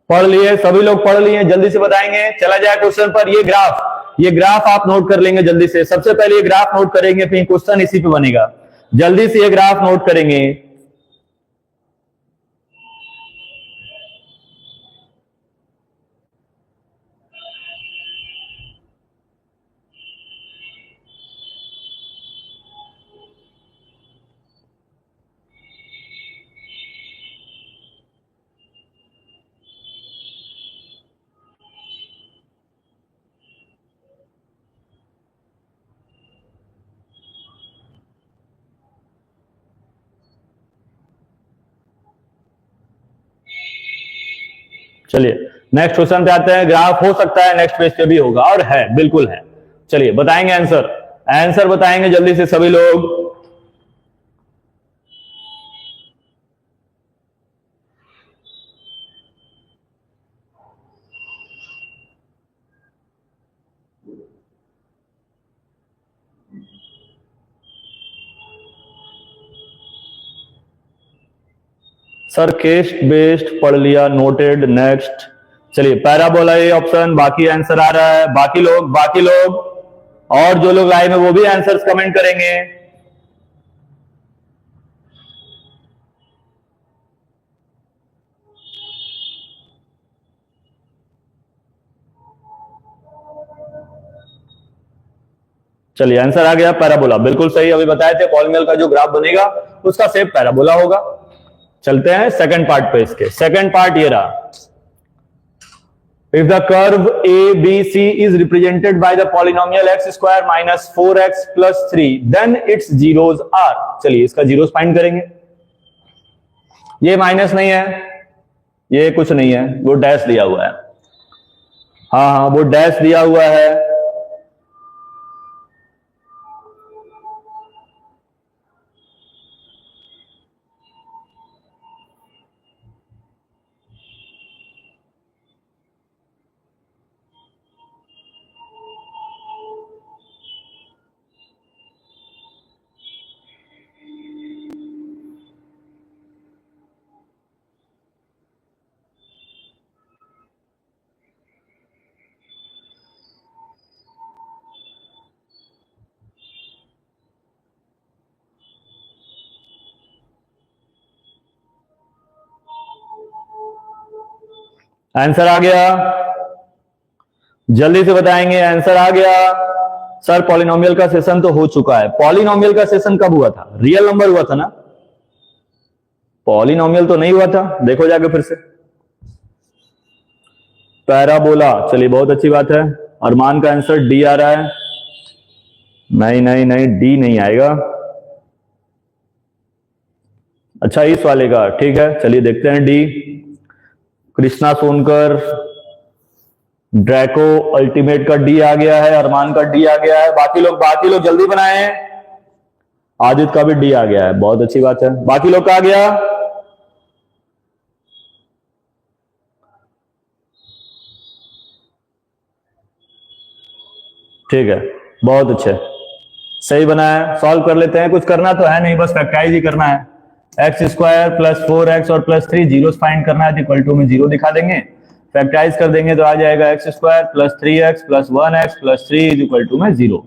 पढ़ लिए सभी लोग? पढ़ लिए? जल्दी से बताएंगे। चला जाए क्वेश्चन पर। ये ग्राफ आप नोट कर लेंगे जल्दी से। सबसे पहले ये ग्राफ नोट करेंगे, फिर क्वेश्चन इसी पे बनेगा। जल्दी से ये ग्राफ नोट करेंगे। चलिए नेक्स्ट क्वेश्चन पे आते हैं। ग्राफ हो सकता है नेक्स्ट पेज पे भी होगा, और है, बिल्कुल है। चलिए बताएंगे आंसर। आंसर बताएंगे जल्दी से सभी लोग। सर केस बेस्ड पढ़ लिया, नोटेड। नेक्स्ट, चलिए पैराबोला ये ऑप्शन, बाकी आंसर आ रहा है। बाकी लोग और जो लोग लाइव में वो भी आंसर्स कमेंट करेंगे। चलिए आंसर आ गया, पैराबोला, बिल्कुल सही। अभी बताए थे पॉलिनॉमियल का जो ग्राफ बनेगा उसका शेप पैराबोला होगा। चलते हैं सेकंड पार्ट पे। इसके सेकंड पार्ट ये रहा, if the curve ABC is represented by the polynomial x square minus 4x plus 3 then its zeros are। चलिए इसका जीरोस फाइंड करेंगे। ये माइनस नहीं है, ये कुछ नहीं है, वो डैश दिया हुआ है। हाँ हाँ, वो डैश दिया हुआ है। आंसर आ गया, जल्दी से बताएंगे। आंसर आ गया सर। पॉलिनोमियल का सेशन तो हो चुका है। पॉलिनोमियल का सेशन कब हुआ था? रियल नंबर हुआ था ना, पॉलिनोमियल तो नहीं हुआ था। देखो जाके फिर से। पैराबोला, चलिए बहुत अच्छी बात है। अरमान का आंसर डी आ रहा है। नहीं नहीं नहीं, डी नहीं आएगा। अच्छा, इस वाले का, ठीक है, चलिए देखते हैं D. Krishna Sonkar, Draco ultimate का डी आ गया है, अरमान का डी आ गया है। बाकी लोग जल्दी बनाए। आदित्य का भी डी आ गया है, बहुत अच्छी बात है। बाकी लोग का आ गया? ठीक है, बहुत अच्छे, सही बनाया। सॉल्व कर लेते हैं। कुछ करना तो है नहीं, बस फैक्टराइज ही करना है। एक्स स्क्वायर प्लस 4x और प्लस 3 जीरो फाइंड करना है, इक्वल टू में जीरो दिखा देंगे। फैक्टराइज कर देंगे तो आ जाएगा X square plus 3x plus 1x plus 3 is equal to में जीरो।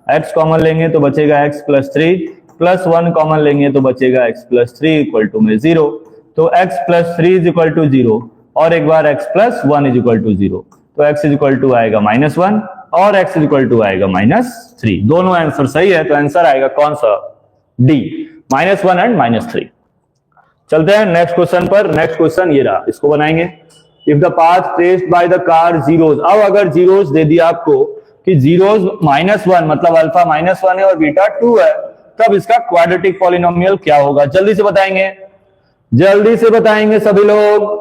एक्स कॉमन लेंगे तो बचेगा एक्स प्लस 3 प्लस 1 कॉमन लेंगे तो बचेगा एक्स प्लस 3 इक्वल टू में जीरो। तो x plus 3 is equal to zero और एक बार x plus 1 is equal to zero. तो एक्स इज इक्वल टू आएगा -1 और एक्स इज इक्वल टू आएगा -3। दोनों आंसर सही है, तो आंसर आएगा कौन सा? D, -1 and -3। चलते हैं नेक्स्ट क्वेश्चन पर। नेक्स्ट क्वेश्चन ये रहा, इसको बनाएंगे। If the path traced by the car zeros. अब अगर जीरोज दे दिया आपको कि जीरोज -1 मतलब अल्फा -1 है और बीटा 2 है, तब इसका क्वाड्रेटिक पॉलिनोमियल क्या होगा? जल्दी से बताएंगे, जल्दी से बताएंगे सभी लोग।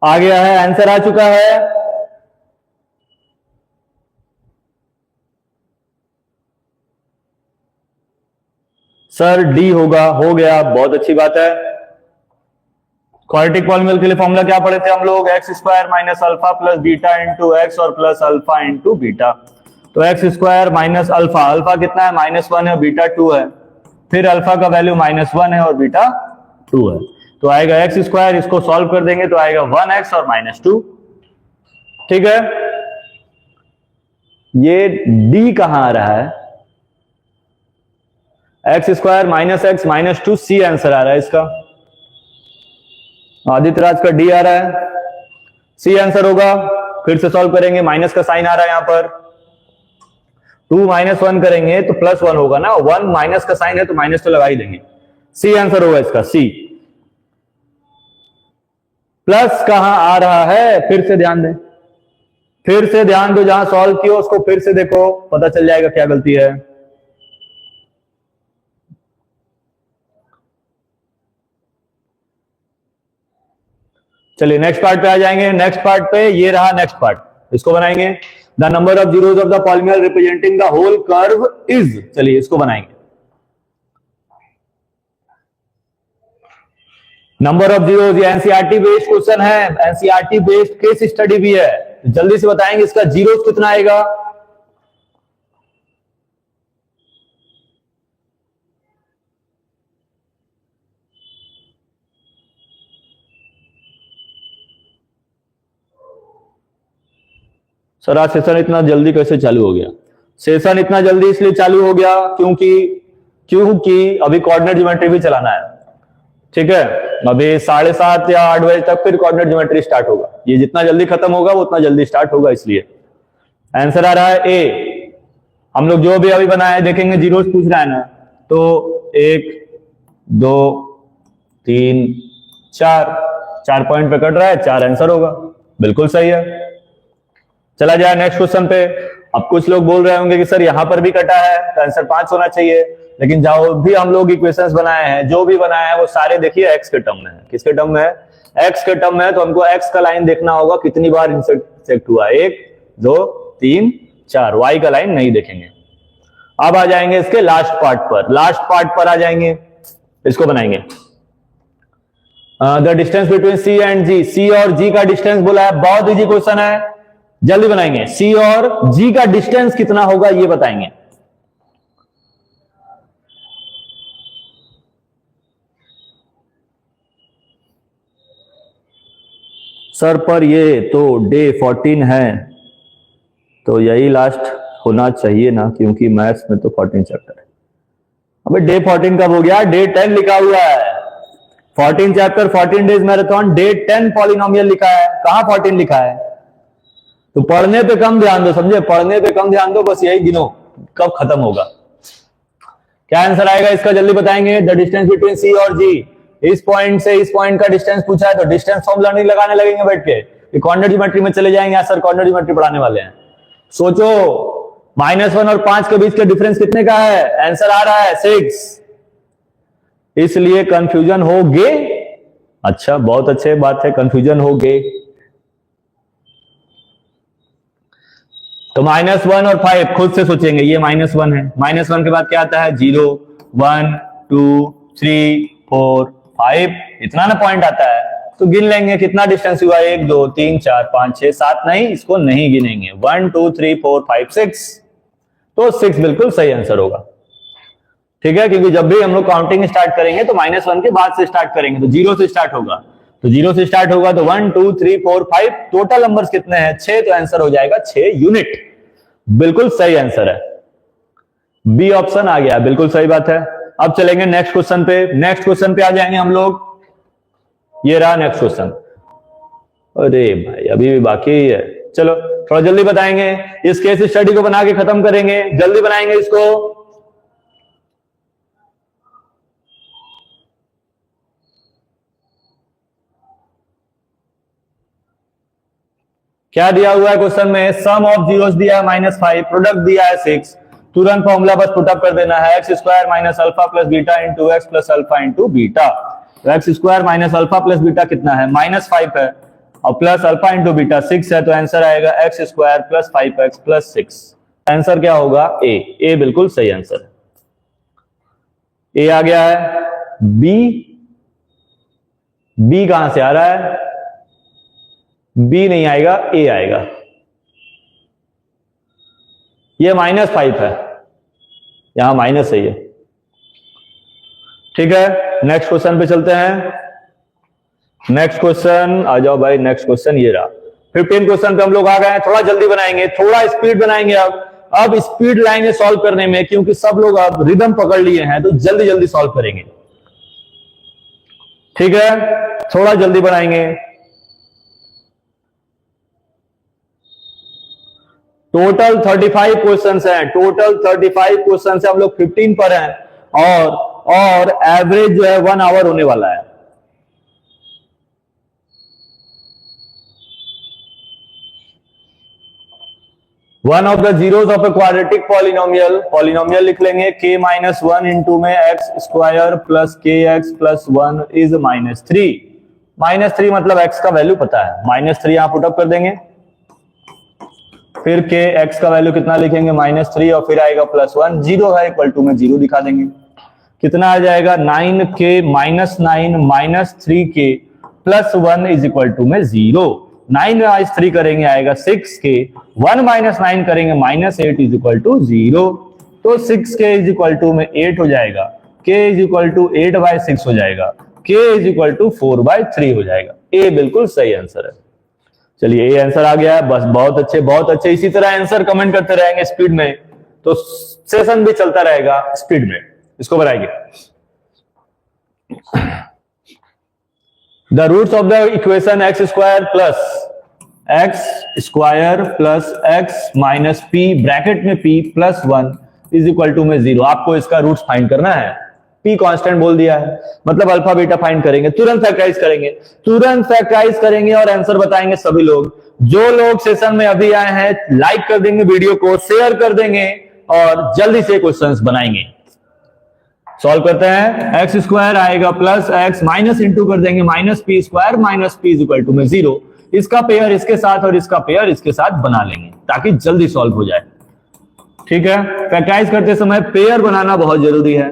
आ गया है, आंसर आ चुका है। सर डी होगा, हो गया, बहुत अच्छी बात है। क्वाड्रेटिक पॉलिनोमियल के लिए फॉर्मूला क्या पढ़े थे हम लोग? X square minus alpha plus beta into x और प्लस अल्फा इंटू बीटा। तो x square minus alpha, alpha कितना है? -1 है, बीटा 2 है। फिर अल्फा का वैल्यू -1 है और बीटा 2 है, तो आएगा एक्स स्क्वायर। इसको सॉल्व कर देंगे तो आएगा 1x और -2। ठीक है, ये डी कहां आ रहा है? X square -x -2 c answer आ रहा है इसका। आदित्य राज का डी आ रहा है, सी आंसर होगा। फिर से सॉल्व करेंगे, माइनस का साइन आ रहा है यहां पर। 2 माइनस 1 करेंगे तो प्लस 1 होगा ना, 1 माइनस का साइन है तो माइनस तो लगा ही देंगे। सी आंसर होगा इसका, सी। प्लस कहां आ रहा है फिर से ध्यान दें, फिर से ध्यान दो, जहां सॉल्व किया उसको फिर से देखो, पता चल जाएगा क्या गलती है। चलिए नेक्स्ट पार्ट पे आ जाएंगे। नेक्स्ट पार्ट पे ये रहा नेक्स्ट पार्ट, इसको बनाएंगे। The number of zeros of the polynomial representing the whole curve is, चलिए इसको बनाएंगे। नंबर ऑफ जीरोज, ये एनसीईआरटी बेस्ड क्वेश्चन है, एनसीईआरटी बेस्ड केस स्टडी भी है, तो जल्दी से बताएंगे इसका जीरोज कितना आएगा। सर आज सेशन इतना जल्दी कैसे चालू हो गया? सेशन इतना जल्दी इसलिए चालू हो गया क्योंकि अभी कोऑर्डिनेट ज्योमेट्री भी चलाना है, ठीक है। अभी 7:30 या 8 बजे तक फिर कोऑर्डिनेट ज्योमेट्री स्टार्ट होगा। ये जितना जल्दी खत्म होगा वो उतना जल्दी स्टार्ट होगा, इसलिए आंसर आ रहा है ए। हम लोग जो भी अभी बनाए देखेंगे, जीरोस पूछ रहा है ना, तो 1 2 3 4 पॉइंट पे कट रहा है, 4 आंसर होगा, बिल्कुल सही है। चला जाए नेक्स्ट क्वेश्चन पे। अब कुछ लोग बोल रहे होंगे कि सर यहां पर भी कटा है तो आंसर 5 होना चाहिए, लेकिन जो भी हम लोग इक्वेशंस बनाए हैं, जो भी बनाया है वो सारे देखिए एक्स के टर्म में है। किसके टर्म में है? एक्स के टर्म में है, तो हमको एक्स का लाइन देखना होगा कितनी बार इंटरसेक्ट हुआ, 1 2 3 4। वाई का लाइन नहीं देखेंगे। अब आ जाएंगे इसके लास्ट पार्ट पर, लास्ट पार्ट पर आ जाएंगे, इसको बनाएंगे। The distance between C and G, C और जी का डिस्टेंस बोला है, बहुत इजी क्वेश्चन है, जल्दी बनाएंगे। सी और जी का डिस्टेंस कितना होगा ये बताएंगे। सर पर ये तो डे 14 है, तो यही लास्ट होना चाहिए ना, क्योंकि मैथ्स में तो 14 चैप्टर है। अबे डे 14 कब हो गया? डे 10 लिखा हुआ है। 14 chapter 14 days marathon, day 10 polynomial लिखा है, कहां 14 लिखा है? तो पढ़ने पे कम ध्यान दो, समझे, पढ़ने पे कम ध्यान दो, बस यही गिनो कब खत्म होगा। क्या आंसर आएगा इसका, जल्दी बताएंगे। द डिस्टेंस बिटवीन सी और जी, इस पॉइंट से इस पॉइंट का डिस्टेंस पूछा है तो डिस्टेंस फॉर्मूला नहीं लगाने लगेंगे बैठ के, कोऑर्डिनेट ज्योमेट्री में चले जाएंगे। सर कोऑर्डिनेट ज्योमेट्री पढ़ाने वाले हैं, सोचो -1 और 5 के बीच का डिफरेंस कितने का है? आंसर आ रहा है 6, इसलिए कंफ्यूजन हो गे। अच्छा, बहुत अच्छे बात है, कंफ्यूजन हो गे। तो -1 और 5 खुद से सोचेंगे, ये -1 है, -1 के बाद क्या आता है? 0 1 2 3 4 5, इतना ना पॉइंट आता है, तो गिन लेंगे कितना डिस्टेंस हुआ, 1 2 3 4 5 6 7, नहीं इसको नहीं गिनेंगे, 1 2 3 4 5 6, तो 6 बिल्कुल सही आंसर होगा, ठीक है। क्योंकि जब भी हम लोग काउंटिंग स्टार्ट करेंगे तो -1 के बाद से स्टार्ट करेंगे, तो 0 से स्टार्ट होगा, तो 0 से स्टार्ट होगा, तो 1 2 3 4 5, टोटल नंबर्स कितने हैं? 6, तो आंसर हो जाएगा 6 यूनिट, बिल्कुल सही आंसर है, बी ऑप्शन आ गया, बिल्कुल सही बात है। अब चलेंगे नेक्स्ट क्वेश्चन पे, नेक्स्ट क्वेश्चन पे आ जाएंगे हम लोग। ये रहा नेक्स्ट क्वेश्चन। अरे भाई अभी भी बाकी ही है, चलो थोड़ा जल्दी बताएंगे, इस केस स्टडी को बना के खत्म करेंगे, जल्दी बनाएंगे इसको। क्या दिया हुआ है क्वेश्चन में? सम ऑफ जीरोस दिया है -5, प्रोडक्ट दिया है 6, तुरंत फॉर्मूला बस पुटअप कर देना है, x square minus alpha plus beta into x plus alpha into beta. तो x square minus alpha plus beta कितना है? -5 है, और प्लस अल्फा इंटू बीटा 6 है, तो आंसर आएगा x square plus 5x plus 6। Answer क्या होगा? ए बिल्कुल सही आंसर है, ए आ गया है। बी कहां से आ रहा है? बी नहीं आएगा, ए आएगा। ये -5 है, यहां माइनस है ये, ठीक है। नेक्स्ट क्वेश्चन पे चलते हैं। नेक्स्ट क्वेश्चन आ जाओ भाई, नेक्स्ट क्वेश्चन ये रहा। 15 क्वेश्चन पे हम लोग आ गए हैं, थोड़ा जल्दी बनाएंगे, थोड़ा स्पीड बनाएंगे। अब स्पीड लाएंगे सॉल्व करने में, क्योंकि सब लोग अब रिदम पकड़ लिए हैं, तो जल्दी जल्दी सॉल्व करेंगे, ठीक है, थोड़ा जल्दी बनाएंगे। टोटल 35 क्वेश्चंस हैं, टोटल 35 क्वेश्चंस है, हम लोग 15 पर हैं और एवरेज जो है 1 आवर होने वाला है। One of the zeros of a quadratic polynomial, polynomial लिख लेंगे k माइनस वन इंटू में एक्स स्क्वायर प्लस के x plus one is minus three. Minus three मतलब x का वैल्यू पता है, माइनस थ्री यहां पुटअप कर देंगे, फिर के एक्स का वैल्यू कितना लिखेंगे माइनस थ्री, और फिर आएगा प्लस वन, जीरो है इक्वल टू में जीरो दिखा देंगे। कितना आ जाएगा 9k minus 9 minus 3k plus 1 is equal to में जीरो। 9 माइनस 3 करेंगे आएगा 6k, 1 माइनस 9 करेंगे minus 8 is equal to zero. तो 6k इज इक्वल टू में 8 हो जाएगा, k इज इक्वल टू 8/6 हो जाएगा, k इज इक्वल टू 4/3 हो जाएगा। ए बिल्कुल सही आंसर है। चलिए ये आंसर आ गया है, बस बहुत अच्छे बहुत अच्छे। इसी तरह आंसर कमेंट करते रहेंगे स्पीड में, तो सेशन भी चलता रहेगा स्पीड में। इसको बनाएंगे, the roots of the equation X square plus X minus P bracket में p plus 1 is equal to में जीरो। आपको इसका रूट्स फाइंड करना है, p कांस्टेंट बोल दिया है, मतलब अल्फा बीटा फाइंड करेंगे, तुरंत फैक्टराइज करेंगे और आंसर बताएंगे सभी लोग। जो लोग सेशन में अभी आए हैं लाइक कर देंगे, वीडियो को शेयर कर देंगे और जल्दी से क्वेश्चंस बनाएंगे। सॉल्व करते हैं, एक्स स्क्वायर आएगा प्लस एक्स माइनस इंटू कर देंगे minus P square minus P is equal to में जीरो। इसका पेयर इसके साथ और इसका पेयर इसके साथ बना लेंगे ताकि जल्दी सॉल्व हो जाए। ठीक है, फैक्टराइज करते समय पेयर बनाना बहुत जरूरी है।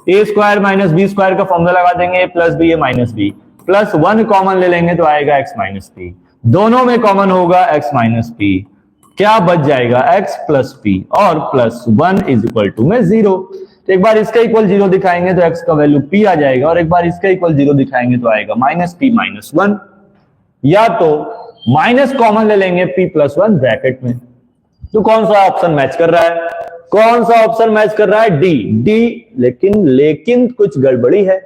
ए स्क्वायर माइनस बी स्क्वायर का फॉर्मूला लगा देंगे, ए प्लस बी ए माइनस बी, प्लस 1 कॉमन ले लेंगे तो आएगा एक्स माइनस पी, दोनों में कॉमन होगा एक्स माइनस पी, क्या बच जाएगा एक्स प्लस पी, और प्लस 1 इज इक्वल टू में जीरो। तो एक बार इसका इक्वल जीरो दिखाएंगे तो एक्स का वैल्यू p आ जाएगा, और एक बार इसका इक्वल जीरो दिखाएंगे तो आएगा माइनस पी माइनस 1, या तो माइनस कॉमन ले लेंगे p प्लस 1 ब्रैकेट में। तो कौन सा ऑप्शन मैच कर रहा है, कौन सा ऑप्शन मैच कर रहा है, डी। लेकिन कुछ गड़बड़ी है।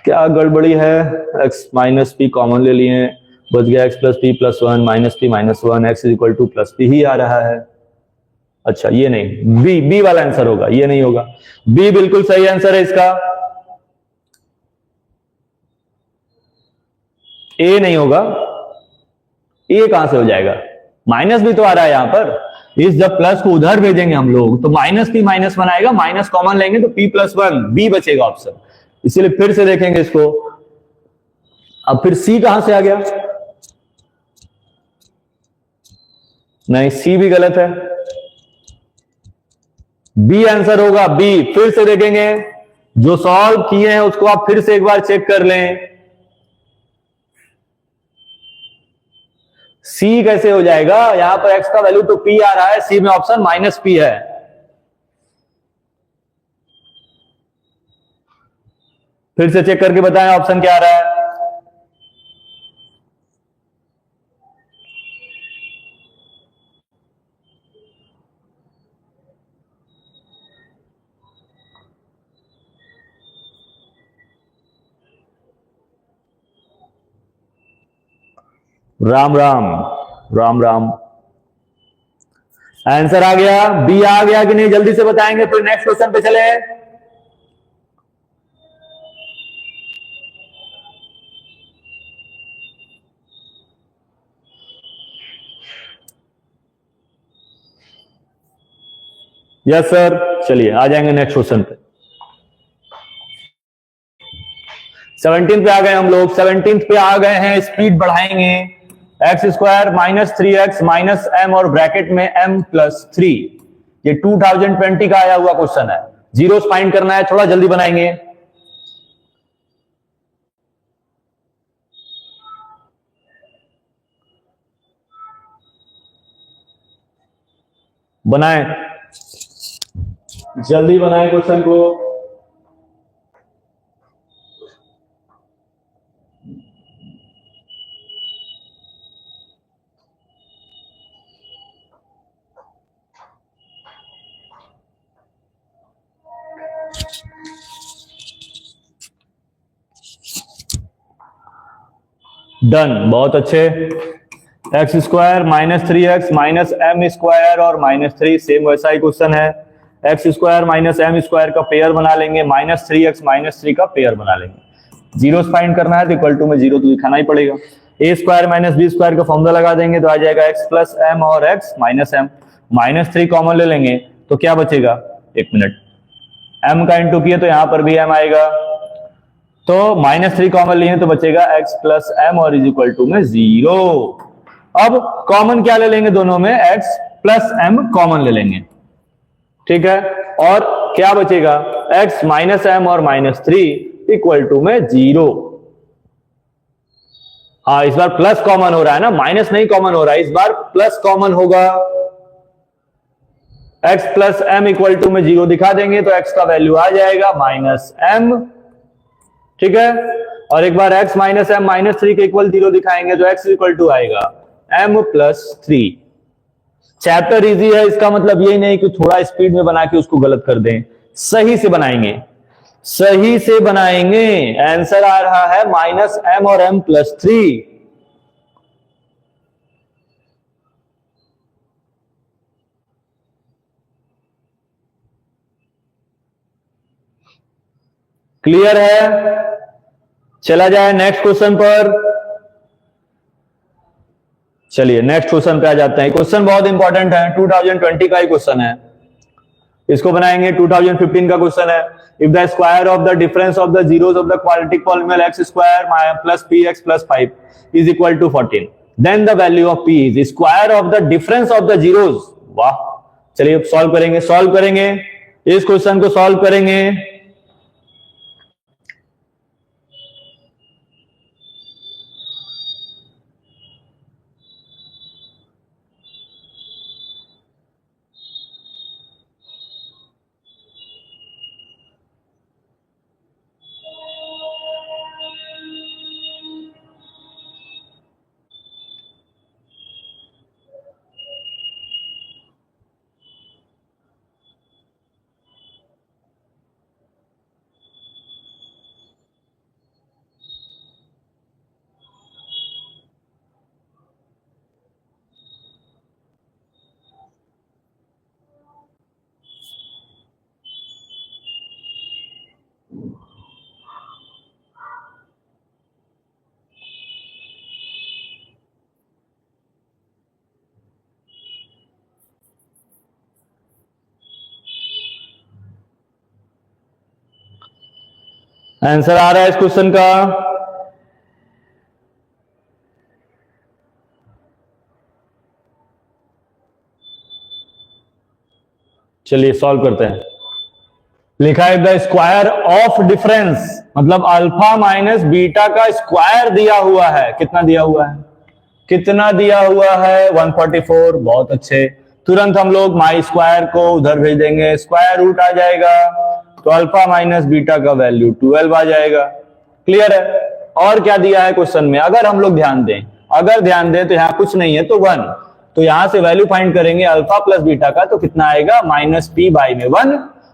क्या गड़बड़ी है, x माइनस पी कॉमन ले लिए, बच गया x plus p plus 1 minus p minus 1, x is equal to plus p ही आ रहा है। अच्छा ये नहीं, बी वाला आंसर होगा, ये नहीं होगा, बी बिल्कुल सही आंसर है इसका। ए नहीं होगा, ए कहां से हो जाएगा, माइनस भी तो आ रहा है यहां पर। इस जब प्लस को उधर भेजेंगे हम लोग तो माइनस पी माइनस 1 आएगा, माइनस कॉमन लेंगे तो p प्लस 1, बी बचेगा ऑप्शन। इसीलिए फिर से देखेंगे इसको। अब फिर सी कहां से आ गया, नहीं सी भी गलत है, बी आंसर होगा, बी। फिर से देखेंगे, जो सॉल्व किए हैं उसको आप फिर से एक बार चेक कर लें। सी कैसे हो जाएगा, यहां पर एक्स का वैल्यू तो p आ रहा है, सी में ऑप्शन माइनस p है। फिर से चेक करके बताएं ऑप्शन क्या आ रहा है। राम राम राम राम, आंसर आ गया, बी आ गया कि नहीं जल्दी से बताएंगे, फिर नेक्स्ट क्वेश्चन पे चले। यस सर, चलिए आ जाएंगे नेक्स्ट क्वेश्चन पे। 17 पे आ गए हम लोग, 17 पे आ गए हैं, स्पीड बढ़ाएंगे। X square minus 3x minus M और ब्रैकेट में m प्लस 3, ये 2020 का आया हुआ क्वेश्चन है। जीरोस फाइंड करना है, थोड़ा जल्दी बनाएंगे। बनाएं, जल्दी बनाएं क्वेश्चन को। डन, बहुत अच्छे। X square minus 3x minus M square और माइनस 3, सेम वैसा ही क्वेश्चन है। X square minus M square का पेयर बना लेंगे, माइनस 3x माइनस 3 का पेयर बना लेंगे। जीरो फाइंड करना है तो इक्वल टू में जीरो तो दिखाना ही पड़ेगा। A square minus B square का फॉर्मूला लगा देंगे तो आ जाएगा एक्स प्लस एम और X minus M. Minus 3 common ले लेंगे तो क्या बचेगा, एक मिनट, m का इंटू किए तो यहां पर भी m आएगा, तो माइनस 3 कॉमन लिए तो बचेगा x प्लस एम और इज इक्वल टू में 0। अब कॉमन क्या ले लेंगे, दोनों में x प्लस एम कॉमन ले लेंगे, ठीक है, और क्या बचेगा x माइनस एम और माइनस 3 इक्वल टू में 0। हाँ, इस बार प्लस कॉमन हो रहा है ना, माइनस नहीं कॉमन हो रहा है, इस बार प्लस कॉमन होगा। x plus M equal to में 0 दिखा देंगे तो x का वैल्यू आ जाएगा माइनस एम, ठीक है, और एक बार x माइनस एम माइनस 3 के इक्वल 0 दिखाएंगे तो x इक्वल टू आएगा m प्लस 3। चैप्टर इजी है, इसका मतलब यही नहीं कि थोड़ा स्पीड में बना के उसको गलत कर दें, सही से बनाएंगे, सही से बनाएंगे। आंसर आ रहा है माइनस एम और m प्लस 3। क्लियर है? चला जाए नेक्स्ट क्वेश्चन पर। चलिए नेक्स्ट क्वेश्चन पे आ जाते हैं। क्वेश्चन बहुत इंपॉर्टेंट है, 2020 का ही क्वेश्चन है, इसको बनाएंगे। 2015 का क्वेश्चन है, if the square of the difference of the zeros of the quadratic polynomial x square plus P X plus 5 is equal to 14, then the value of P is square of the difference of the zeros. वाह, चलिए अब solve करेंगे इस question को solve करेंगे। Answer आ रहा है इस क्वेश्चन का। चलिए सॉल्व करते हैं। लिखा है द स्क्वायर ऑफ डिफरेंस, मतलब अल्फा माइनस बीटा का स्क्वायर दिया हुआ है। कितना दिया हुआ है, 144। बहुत अच्छे, तुरंत हम लोग माई स्क्वायर को उधर भेज देंगे, स्क्वायर रूट आ जाएगा तो अल्फा माइनस बीटा का वैल्यू 12 आ जाएगा। क्लियर है? और क्या दिया है क्वेश्चन में, अगर हम लोग ध्यान दें तो यहां कुछ नहीं है तो 1, तो यहां से वैल्यू फाइंड करेंगे अल्फा प्लस बीटा का तो कितना आएगा माइनस पी बाई में 1,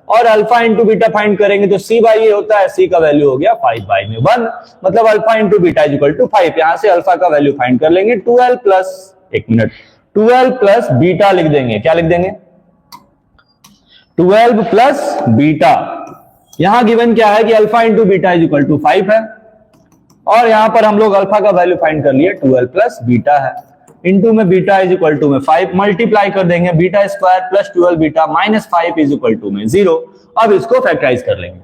और अल्फा इंटू बीटा फाइंड करेंगे तो सी बाई ए होता है, सी का वैल्यू हो गया 5 बाई में 1, मतलब alpha into beta is equal to 5। यहां से अल्फा का वैल्यू फाइंड कर लेंगे 12 प्लस, एक मिनट, 12 प्लस बीटा लिख देंगे। क्या लिख देंगे, 12 प्लस बीटा। यहां गिवन क्या है कि alpha into beta is equal to 5 है, और यहां पर हम लोग अल्फा का वैल्यू फाइंड कर लिए 12 प्लस बीटा है, इंटू में बीटा इज इक्वल टू में 5, मल्टीप्लाई कर देंगे beta square plus 12 beta minus 5 is equal to में 0। अब इसको फैक्टराइज कर लेंगे,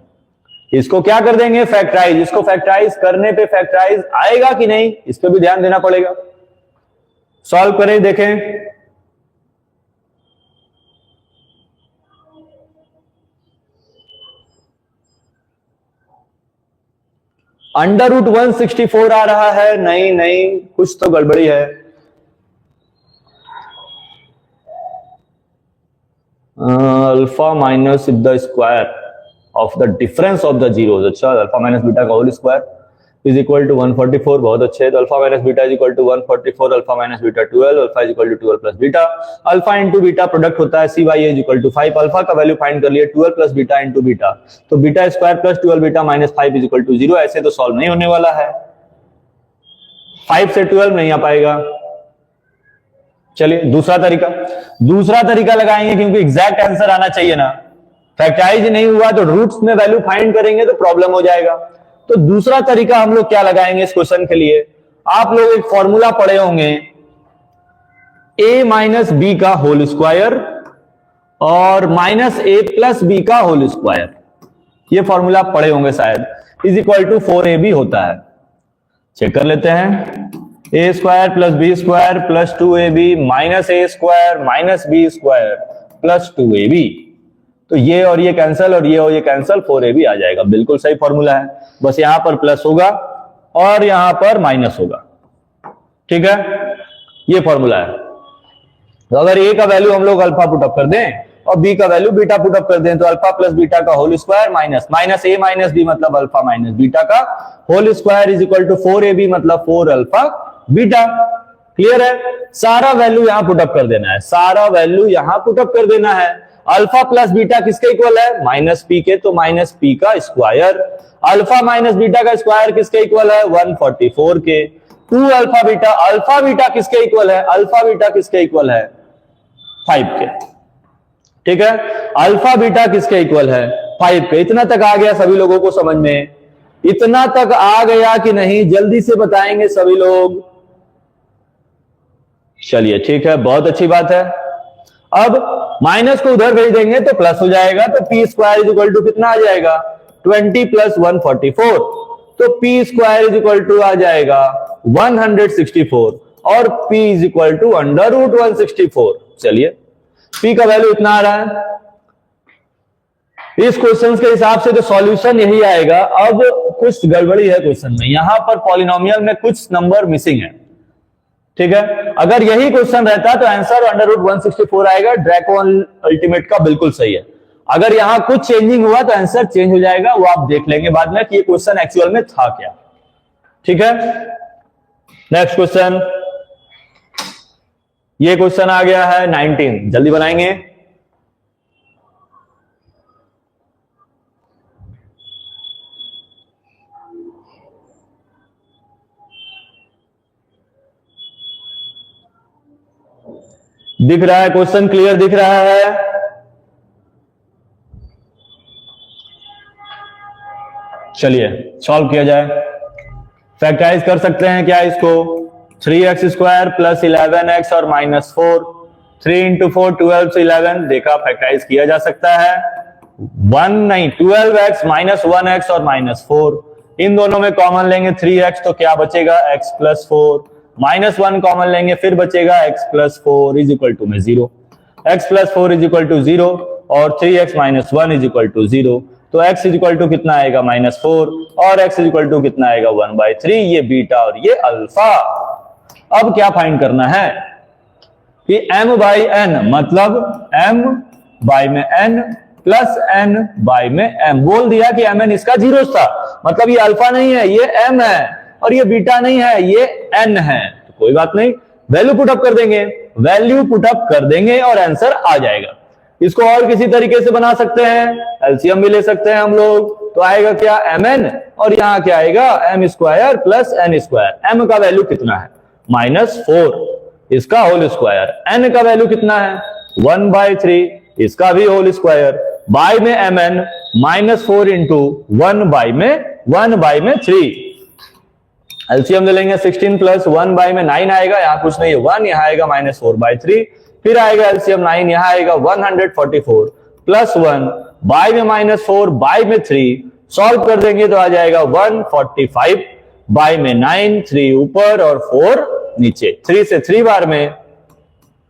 इसको क्या कर देंगे फैक्टराइज। इसको फैक्टराइज करने पे फैक्टराइज आएगा कि नहीं, इस पे भी ध्यान देना पड़ेगा। सॉल्व करें, देखें। अंडर रूट 164 आ रहा है, नहीं कुछ तो गड़बड़ी है। Alpha minus the square of the difference of the zeros, अच्छा, अल्फा माइनस बीटा का whole square is equal to 144। बहुत अच्छे, तो alpha minus beta is equal to 144, alpha minus beta 12, alpha is equal to 12 plus beta, alpha into beta product होता है c by a is equal to 5। Alpha का value find कर लिए 12 plus beta into beta, तो beta square plus 12 beta minus 5 is equal to 0। ऐसे तो solve नहीं होने वाला है, 5 से 12 नहीं आ पाएगा। चलिए दूसरा तरीका लगाएंगे, क्योंकि एग्जैक्ट आंसर आना चाहिए ना। फैक्टराइज नहीं हुआ तो रूट्स में वैल्यू फाइंड करेंगे तो प्रॉब्लम हो जाएगा। तो दूसरा तरीका हम लोग क्या लगाएंगे इस क्वेश्चन के लिए, आप लोग एक फॉर्मूला पढ़े होंगे, a माइनस बी का होल स्क्वायर और माइनस ए प्लस बी का होल स्क्वायर, ये फॉर्मूला पढ़े होंगे शायद, इज इक्वल टू 4ab होता है। चेक कर लेते हैं, a square plus b square plus 2ab minus a square minus B square plus 2ab। तो ये और ये कैंसल और ये कैंसल, 4ab आ जाएगा। बिल्कुल सही फॉर्मूला है, बस यहां पर प्लस होगा और यहां पर माइनस होगा। ठीक है, ये फॉर्मूला है। तो अगर ए का वैल्यू हम लोग अल्फा पुटअप कर दें और बी का वैल्यू बीटा पुटअप कर दें, तो अल्फा प्लस बीटा का whole square minus A minus B मतलब अल्फा माइनस बीटा का whole square is equal to 4ab मतलब 4 अल्फा बीटा। क्लियर है, सारा वैल्यू यहां पुटअप कर देना है, सारा वैल्यू यहां पुटअप कर देना है। अल्फा प्लस बीटा किसके इक्वल है, माइनस पी के, तो माइनस पी का स्क्वायर। अल्फा माइनस बीटा का स्क्वायर किसके इक्वल है, 144 के। 2 अल्फा बीटा किसके इक्वल है, अल्फा बीटा किसके इक्वल है, 5 के। ठीक है, अल्फा बीटा किसके इक्वल है, 5 के। इतना तक आ गया सभी लोगों को समझ में, इतना तक आ गया कि नहीं, जल्दी से बताएंगे सभी लोग। चलिए ठीक है, बहुत अच्छी बात है। अब माइनस को उधर भेज देंगे तो प्लस हो जाएगा, तो p square is equal to कितना आ जाएगा, 20 प्लस 144, तो p square is equal to आ जाएगा 164 और p is equal to under root 164। चलिए p का वैल्यू इतना आ रहा है, इस क्वेश्चन के हिसाब से तो सॉल्यूशन यही आएगा। अब कुछ गड़बड़ी है क्वेश्चन में, यहां पर पॉलिनोमियल में कुछ नंबर मिसिंग है। ठीक है, अगर यही क्वेश्चन रहता तो आंसर अंडर रूट 164 आएगा, ड्रैको अल्टीमेट का बिल्कुल सही है। अगर यहां कुछ चेंजिंग हुआ तो आंसर चेंज हो जाएगा, वो आप देख लेंगे बाद में कि ये क्वेश्चन एक्चुअल में था क्या। ठीक है, नेक्स्ट क्वेश्चन, ये क्वेश्चन आ गया है 19, जल्दी बनाएंगे। दिख रहा है क्वेश्चन, क्लियर दिख रहा है? चलिए सॉल्व किया जाए। फैक्टराइज कर सकते हैं क्या इसको, 3x स्क्वायर प्लस 11x और माइनस 4, 3 इंटू 4 12 से 11, देखा फैक्टराइज किया जा सकता है। 12x माइनस 1x और माइनस 4, इन दोनों में कॉमन लेंगे 3x, तो क्या बचेगा x प्लस 4, माइनस 1 कॉमन लेंगे फिर बचेगा x plus 4 is equal to में 0, x plus 4 is equal to 0 और 3x minus 1 is equal to 0, तो x इज इक्वल टू कितना आएगा, माइनस 4 और x इज इक्वल टू कितना आएगा, 1/3। ये बीटा और ये अल्फा। अब क्या फाइंड करना है कि m बाई n मतलब m बाई में n प्लस n बाई में m, बोल दिया कि mn इसका जीरो था, मतलब ये अल्फा नहीं है, ये m है, और ये बीटा नहीं है, ये n है। तो कोई बात नहीं, वैल्यू पुटअप कर देंगे और आंसर आ जाएगा। इसको और किसी तरीके से बना सकते हैं, एलसीएम भी ले सकते हैं हम लोग, तो आएगा क्या, mn, और यहां क्या आएगा, m square plus n square. m का वैल्यू कितना है, -4, इसका होल स्क्वायर। n का वैल्यू कितना है, 1/3, इसका भी होल स्क्वायर, बाय में mn -4 इंटू 1/3। एलसीएम ले लेंगे, 16 प्लस 1/9 आएगा, यहां कुछ नहीं है 1, यहां आएगा -4/3, फिर आएगा एलसीएम 9, यहां आएगा 144 प्लस 1 बाय में -4 बाय में 3, सॉल्व कर देंगे तो आ जाएगा 145 बाय में 9, 3 ऊपर और 4 नीचे, 3 से 3 बार में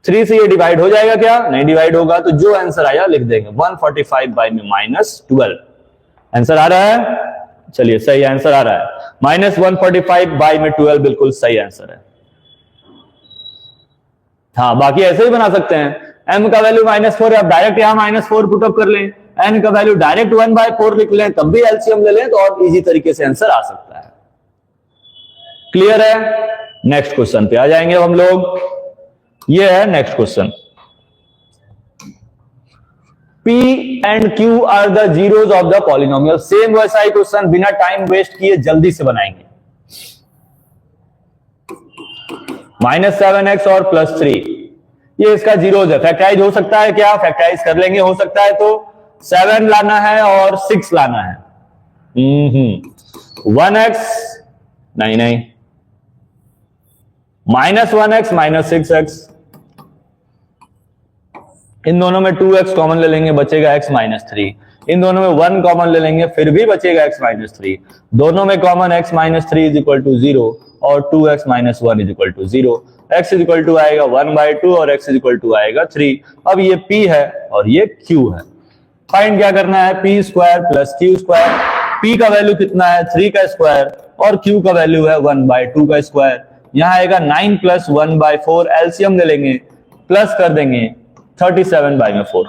3 से ये डिवाइड हो जाएगा क्या, नहीं डिवाइड होगा, तो जो आंसर आया लिख देंगे 145 बाय में -12। आंसर आ रहा है, चलिए सही आंसर आ रहा है, -145 बाय में 12 बिल्कुल सही आंसर है। हाँ, बाकी ऐसे ही बना सकते हैं, m का वैल्यू -4 है, आप डायरेक्ट यहां -4 पुटअप कर लें, n का वैल्यू डायरेक्ट 1/4 लिख लें, तब भी एलसीएम ले लें, तो और इजी तरीके से आंसर आ सकता है। क्लियर है? नेक्स्ट क्वेश्चन पे आ जाएंगे हम लोग। ये है next question, P and Q are the zeros of the polynomial। Same वैसा ही क्वेश्चन, बिना टाइम वेस्ट किए जल्दी से बनाएंगे। -7x और +3, ये इसका जीरोज है। फैक्टराइज हो सकता है क्या? फैक्टराइज कर लेंगे, हो सकता है। तो 7 लाना है और 6 लाना है। 1x, नहीं नहीं, -1x -6x, इन दोनों में 2x कॉमन ले लेंगे, बचेगा x -3। इन दोनों में 1 कॉमन ले लेंगे, फिर भी बचेगा x -3। दोनों में common x -3 is equal to 0 और 2x - 1 is equal to 0। x is equal to आएगा 1/2 और x इज इक्वल टू आएगा 3। अब ये p है और ये q है। फाइंड क्या करना है? p square plus q square. p का वैल्यू कितना है? 3 का स्क्वायर, और q का वैल्यू है 1/2 का स्क्वायर। यहां आएगा 9 प्लस 1/4, एलसीएम ले लेंगे, प्लस कर देंगे 37/4।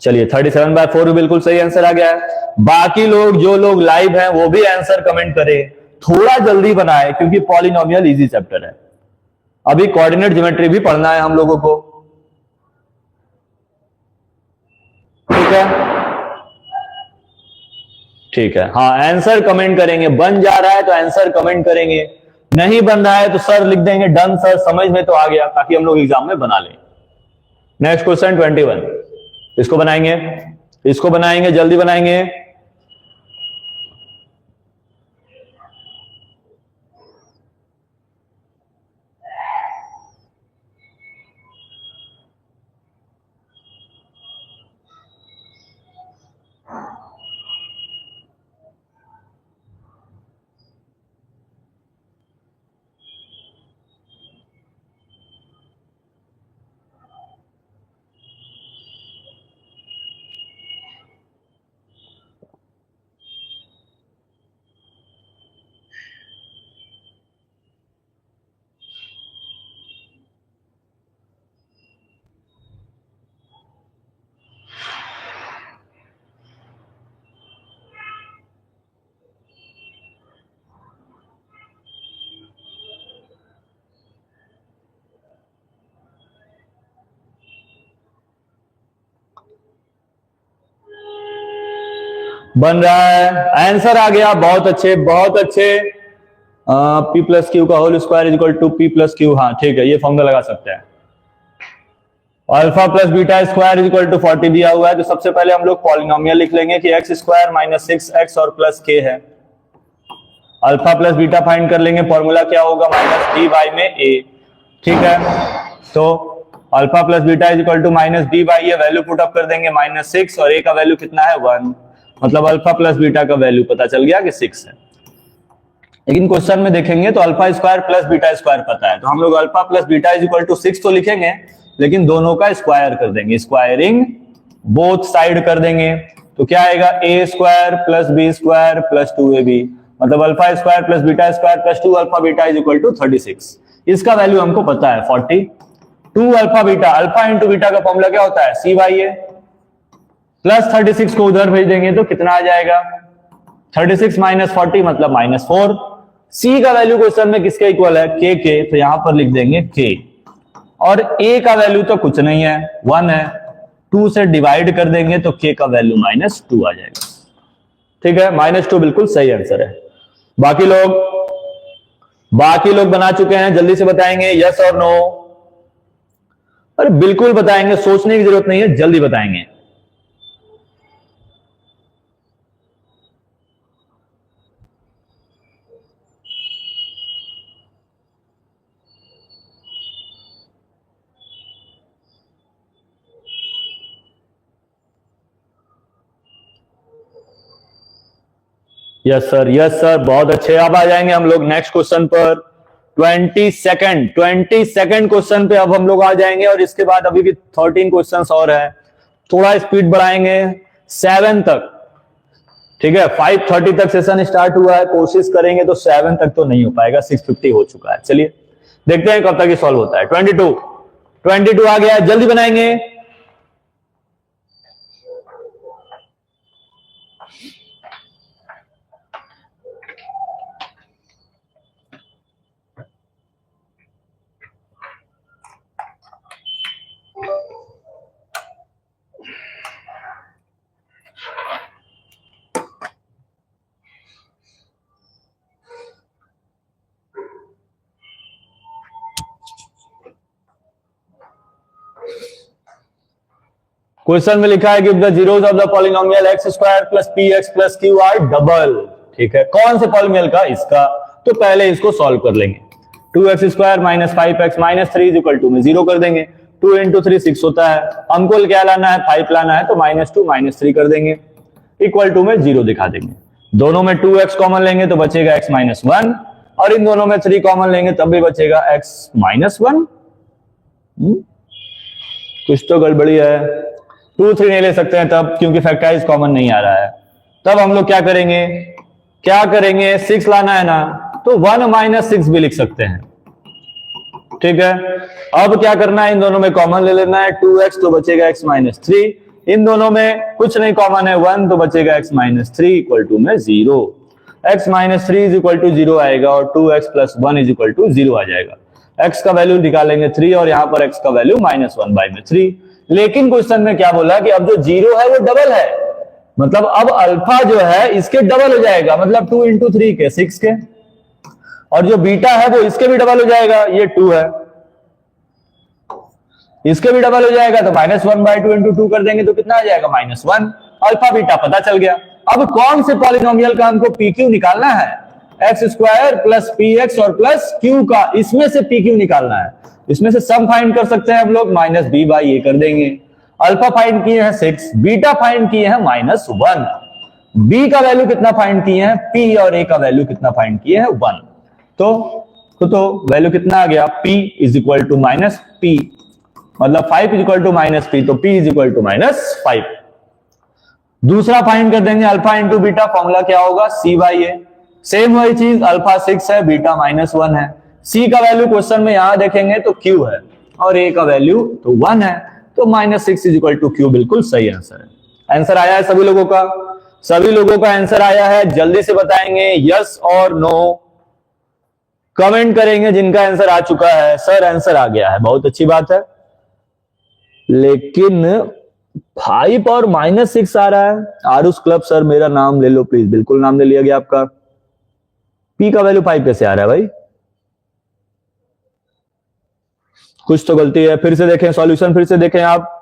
चलिए 37/4 भी बिल्कुल सही आंसर आ गया है। बाकी लोग, जो लोग लाइव हैं, वो भी आंसर कमेंट करें, थोड़ा जल्दी बनाए, क्योंकि पॉलिनोमियल इजी चैप्टर है। अभी कोऑर्डिनेट ज्योमेट्री भी पढ़ना है हम लोगों को, ठीक है? ठीक है, हाँ, आंसर कमेंट करेंगे। बन जा रहा है तो आंसर कमेंट करेंगे, नहीं बन रहा है तो सर लिख देंगे डन सर, समझ में तो आ गया, ताकि हम लोग एग्जाम में बना लें। नेक्स्ट क्वेश्चन 21, इसको बनाएंगे, इसको बनाएंगे, जल्दी बनाएंगे। बन रहा है, आंसर आ गया। बहुत अच्छे, बहुत अच्छे। p प्लस क्यू का whole square is equal to p plus q. हाँ ठीक है, ये फॉर्मूला लगा सकते हैं। Alpha plus beta square is equal to 40 दिया हुआ है, तो सबसे पहले हम लोग पॉलिनोमियल लिख लेंगे कि x स्क्वायर माइनस 6x और प्लस k है। अल्फा प्लस बीटा फाइंड कर लेंगे, फॉर्मूला क्या होगा? माइनस डी बाई में a, ठीक है? तो alpha plus beta is equal to minus d by a, value put up कर देंगे -6, और a का वैल्यू कितना है? 1। मतलब अल्फा प्लस बीटा का वैल्यू पता चल गया कि 6 है। लेकिन क्वेश्चन में देखेंगे तो alpha square plus beta square पता है, तो हम लोग alpha plus beta is equal to 6 तो लिखेंगे, लेकिन दोनों का स्क्वायर कर देंगे, स्क्वायरिंग बोथ साइड कर देंगे। तो क्या आएगा? a square plus b square plus 2ab, मतलब alpha square plus beta square plus 2 alpha beta is equal to 36। इसका वैल्यू हमको पता है 40। 2 alpha beta, alpha into beta का फॉर्मूला क्या होता है? c बाई ए, प्लस 36 को उधर भेज देंगे तो कितना आ जाएगा? 36 माइनस 40 मतलब -4। c का वैल्यू क्वेश्चन में किसके इक्वल है? k के, तो यहां पर लिख देंगे k। और a का वैल्यू तो कुछ नहीं है, 1 है, 2 से डिवाइड कर देंगे तो k का वैल्यू -2 आ जाएगा। ठीक है, -2 बिल्कुल सही आंसर है। बाकी लोग बना चुके हैं, जल्दी से बताएंगे यस और नो। अरे बिल्कुल बताएंगे, सोचने की जरूरत नहीं है, जल्दी बताएंगे। यस सर, यस सर, बहुत अच्छे। अब आ जाएंगे हम लोग नेक्स्ट क्वेश्चन पर, 22nd क्वेश्चन पे अब हम लोग आ जाएंगे, और इसके बाद अभी भी 13 क्वेश्चंस और है। थोड़ा स्पीड बढ़ाएंगे 7 तक, ठीक है? 5:30 तक सेशन स्टार्ट हुआ है, कोशिश करेंगे तो 7 तक तो नहीं हो पाएगा, 6:50 हो चुका है। चलिए देखते हैं कब तक ये सॉल्व होता है। 22 आ गया है, जल्दी बनाएंगे। क्वेश्चन में लिखा है कि the zeros of the polynomial x square plus P X plus Q R double. ठीक है, कौन से पॉलिनोमियल का? इसका। तो पहले इसको सॉल्व कर लेंगे। 2x square minus 5x minus 3 is equal to में 0 कर देंगे। 2 इंटू 3 6 होता है, हमको क्या लाना है? 5 लाना है, तो -2 -3 कर देंगे, इक्वल टू में 0 दिखा देंगे। दोनों में 2x कॉमन लेंगे तो बचेगा x माइनस 1, और इन दोनों में 3 कॉमन लेंगे तब भी बचेगा x माइनस 1। कुछ तो गड़बड़ी है। 2 3 नहीं ले सकते हैं तब, क्योंकि फैक्टराइज कॉमन नहीं आ रहा है। तब हम लोग क्या करेंगे? 6 लाना है ना, तो 1 माइनस 6 भी लिख सकते हैं। ठीक है, अब क्या करना है? इन दोनों में कॉमन ले लेना है। 2x तो बचेगा x माइनस 3, इन दोनों में कुछ नहीं कॉमन है, 1 तो बचेगा x माइनस 3 इक्वल टू में 0। x minus 3 is equal to 0 आएगा, और 2x plus 1 is equal to 0 आ जाएगा। x का वैल्यू निकालेंगे 3, और यहां पर x का वैल्यू -1/3। लेकिन क्वेश्चन में क्या बोला कि अब जो 0 है वो डबल है, मतलब अब अल्फा जो है इसके डबल हो जाएगा, मतलब 2 इंटू 3 के 6 के, और जो बीटा है वो इसके भी डबल हो जाएगा, ये 2 है, इसके भी डबल हो जाएगा, तो -1/2 इंटू 2 कर देंगे तो कितना आ जाएगा? -1। अल्फा बीटा पता चल गया। अब कौन से पॉलिनोमियल का हमको पी क्यू निकालना है? X square plus P x और प्लस क्यू का, इसमें से पी क्यू निकालना है। इसमें से सम फाइंड कर सकते हैं हम लोग, -b/a कर देंगे। अल्फा फाइंड किए हैं 6, बीटा फाइंड किए हैं -1, b का वैल्यू कितना फाइंड किए हैं? p, और a का वैल्यू कितना फाइंड किए हैं? 1। तो वैल्यू कितना आ गया? p is equal to -p, मतलब 5 इज इक्वल टू -p, तो p इज इक्वल टू -5। दूसरा फाइंड कर देंगे अल्फा इंटू बीटा, फॉर्मूला क्या होगा? c/a। सेम वही चीज, अल्फा 6 है, बीटा -1 है। c का वैल्यू क्वेश्चन में यहां देखेंगे तो q है, और a का वैल्यू तो 1 है, तो -6 इज इक्वल टू q बिल्कुल सही आंसर है। आंसर आया है सभी लोगों का? सभी लोगों का आंसर आया है, जल्दी से बताएंगे यस और नो, कमेंट करेंगे जिनका आंसर आ चुका है। सर आंसर आ गया है, बहुत अच्छी बात है, लेकिन 5 और -6 आ रहा है। आरुष क्लब सर मेरा नाम ले लो प्लीज। बिल्कुल नाम ले लिया गया आपका। p का वैल्यू 5 कैसे आ रहा है भाई? कुछ तो गलती है, फिर से देखें सॉल्यूशन, फिर से देखें आप।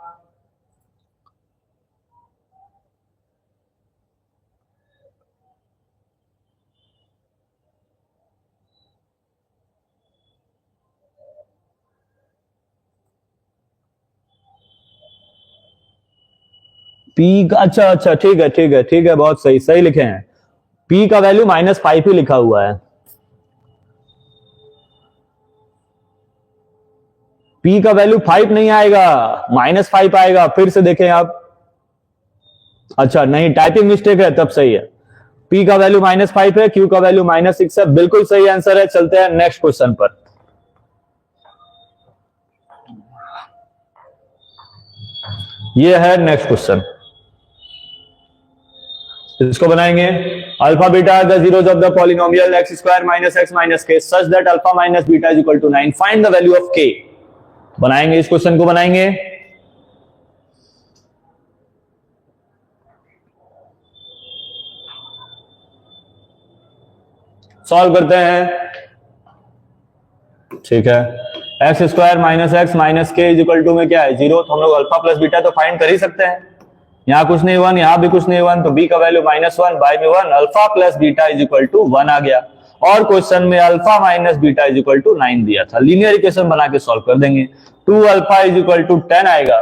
p का, अच्छा ठीक है, बहुत सही लिखे हैं। p का वैल्यू -5 ही लिखा हुआ है। p का वैल्यू 5 नहीं आएगा, -5 आएगा। फिर से देखें आप। अच्छा नहीं, टाइपिंग मिस्टेक है, तब सही है। p का वैल्यू -5 है, q का वैल्यू -6 है, बिल्कुल सही आंसर है। चलते हैं नेक्स्ट क्वेश्चन पर। यह है नेक्स्ट क्वेश्चन, इसको बनाएंगे। Alpha beta the zeros of the polynomial x square minus x minus k such that alpha minus beta is equal to 9, find the value of k. बनाएंगे, इस क्वेश्चन को बनाएंगे। Solve करते हैं। ठीक है, x square minus x minus के is equal to में क्या है? 0। तो हम लोग अल्फा प्लस बीटा तो फाइंड कर ही सकते हैं। यहां कुछ नहीं 1, यहां भी कुछ नहीं 1, तो b का वैल्यू -1 में 1, alpha plus beta is equal to 1 आ गया। और क्वेश्चन में alpha minus beta is equal to 9 दिया था। लीनियर इक्वेशन बना के सॉल्व कर देंगे। 2 अल्फा इज इक्वल टू 10 आएगा,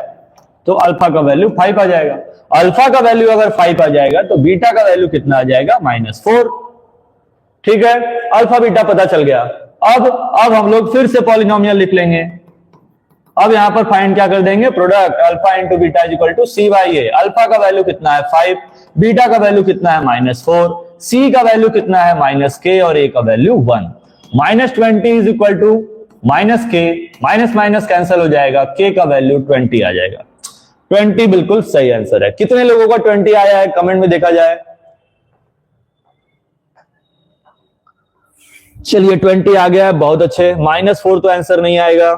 तो अल्फा का वैल्यू 5 आ जाएगा। अल्फा का वैल्यू अगर 5 आ जाएगा तो बीटा का वैल्यू कितना आ जाएगा? -4। ठीक है, अल्फा बीटा पता चल गया। अब हम लोग फिर से पॉलिनोमियल लिख लेंगे। अब यहां पर फाइंड क्या कर देंगे? Product alpha into beta is equal to c/a। Alpha का वैल्यू कितना है? 5, बीटा का वैल्यू कितना है? -4, c का वैल्यू कितना है? -k, और a का value 1। -20 is equal to -k, minus cancel हो जाएगा, k का वैल्यू 20 आ जाएगा। 20 बिल्कुल सही आंसर है। कितने लोगों का 20 आया है कमेंट में देखा जाए। चलिए 20 आ गया है, बहुत अच्छे। -4 तो आंसर नहीं आएगा,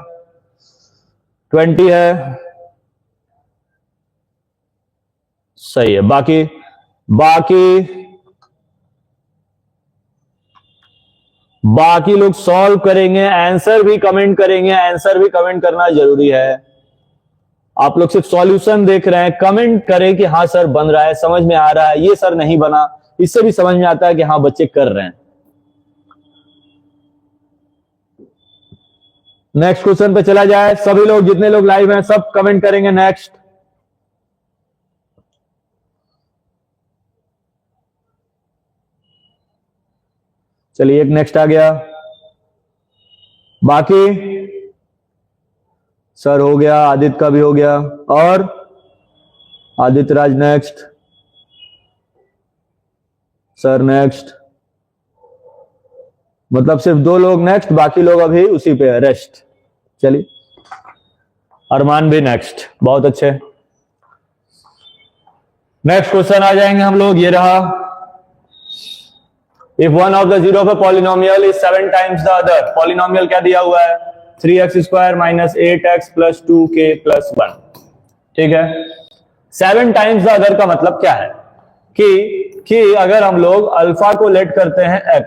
20 है, सही है। बाकी लोग सॉल्व करेंगे, आंसर भी कमेंट करेंगे। आंसर भी कमेंट करना जरूरी है। आप लोग सिर्फ सॉल्यूशन देख रहे हैं, कमेंट करें कि हाँ सर बन रहा है, समझ में आ रहा है, ये सर नहीं बना, इससे भी समझ में आता है कि हाँ बच्चे कर रहे हैं। नेक्स्ट क्वेश्चन पे चला जाए, सभी लोग जितने लोग लाइव हैं सब कमेंट करेंगे नेक्स्ट। चलिए एक नेक्स्ट आ गया, बाकी सर हो गया, आदित्य का भी हो गया, और Aditya Raj next, sir next, मतलब सिर्फ 2 लोग नेक्स्ट, बाकी लोग अभी उसी पे है, रेस्ट। चलिए अरमान भी नेक्स्ट, बहुत अच्छे। नेक्स्ट क्वेश्चन आ जाएंगे हम लोग, ये रहा, if one of the zero of a polynomial is 7 times the other, polynomial क्या दिया हुआ है, 3x² minus 8x plus 2k plus 1, ठीक है। 7 टाइम्स द अदर का मतलब क्या है कि अगर हम लोग अल्फा को लेट करते हैं x,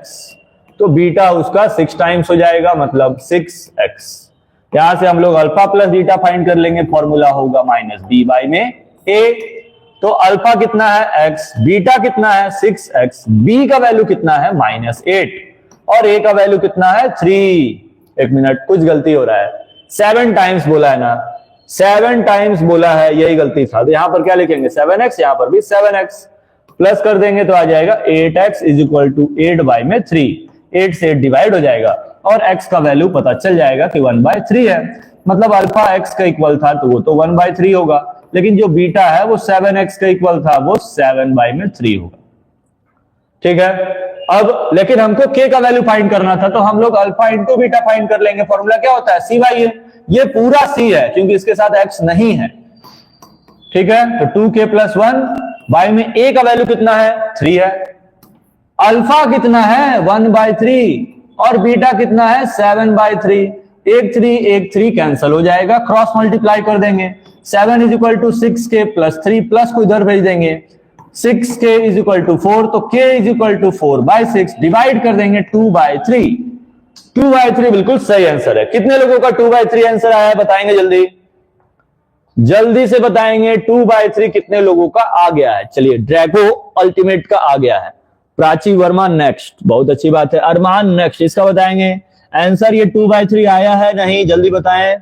तो बीटा उसका 6 टाइम्स हो जाएगा, मतलब 6x। यहां से हम लोग अल्फा प्लस बीटा फाइंड कर लेंगे, फॉर्मूला होगा माइनस b बाई में a। तो अल्फा कितना है x, बीटा कितना है 6x, b का वैल्यू कितना है -8, और a का वैल्यू कितना है 3। एक मिनट, कुछ गलती हो रहा है, 7 टाइम्स बोला है ना, 7 टाइम्स बोला है, यही गलती था। तो यहां पर क्या लिखेंगे 7x, यहां पर भी 7x, प्लस कर देंगे तो आ जाएगा 8x is equal to 8 by में 3, 8 से 8 डिवाइड हो जाएगा, और x का वैल्यू पता चल जाएगा कि 1/3 है, मतलब अल्फा x का इक्वल था तो वो तो 1/3 होगा, लेकिन जो बीटा है वो 7x का इक्वल था, वो 7/3 होगा, ठीक है। अब लेकिन हमको k का वैल्यू फाइंड करना था, तो हम लोग अल्फा इंटू बीटा फाइंड कर लेंगे, फॉर्मूला क्या होता है c/a, ये पूरा c है क्योंकि इसके साथ x नहीं है, ठीक है। तो 2k प्लस 1 बाई में a का वैल्यू कितना है 3 है, अल्फा कितना है 1/3, और बीटा कितना है 7/3, एक 3 कैंसिल हो जाएगा, क्रॉस मल्टीप्लाई कर देंगे, 7 is equal to 6k plus 3, plus को इधर भेज देंगे, 6k इज इक्वल टू 4, तो k is equal to 4/6, divide कर देंगे 2/3, 2/3 बिल्कुल सही आंसर है। कितने लोगों का 2/3 आंसर आया है बताएंगे जल्दी, जल्दी से बताएंगे 2/3 कितने लोगों का आ गया है। चलिए ड्रैगो अल्टीमेट का आ गया है, प्राची वर्मा नेक्स्ट, बहुत अच्छी बात है, अरमान नेक्स्ट, इसका बताएंगे आंसर, ये 2/3 आया है नहीं, जल्दी बताएं।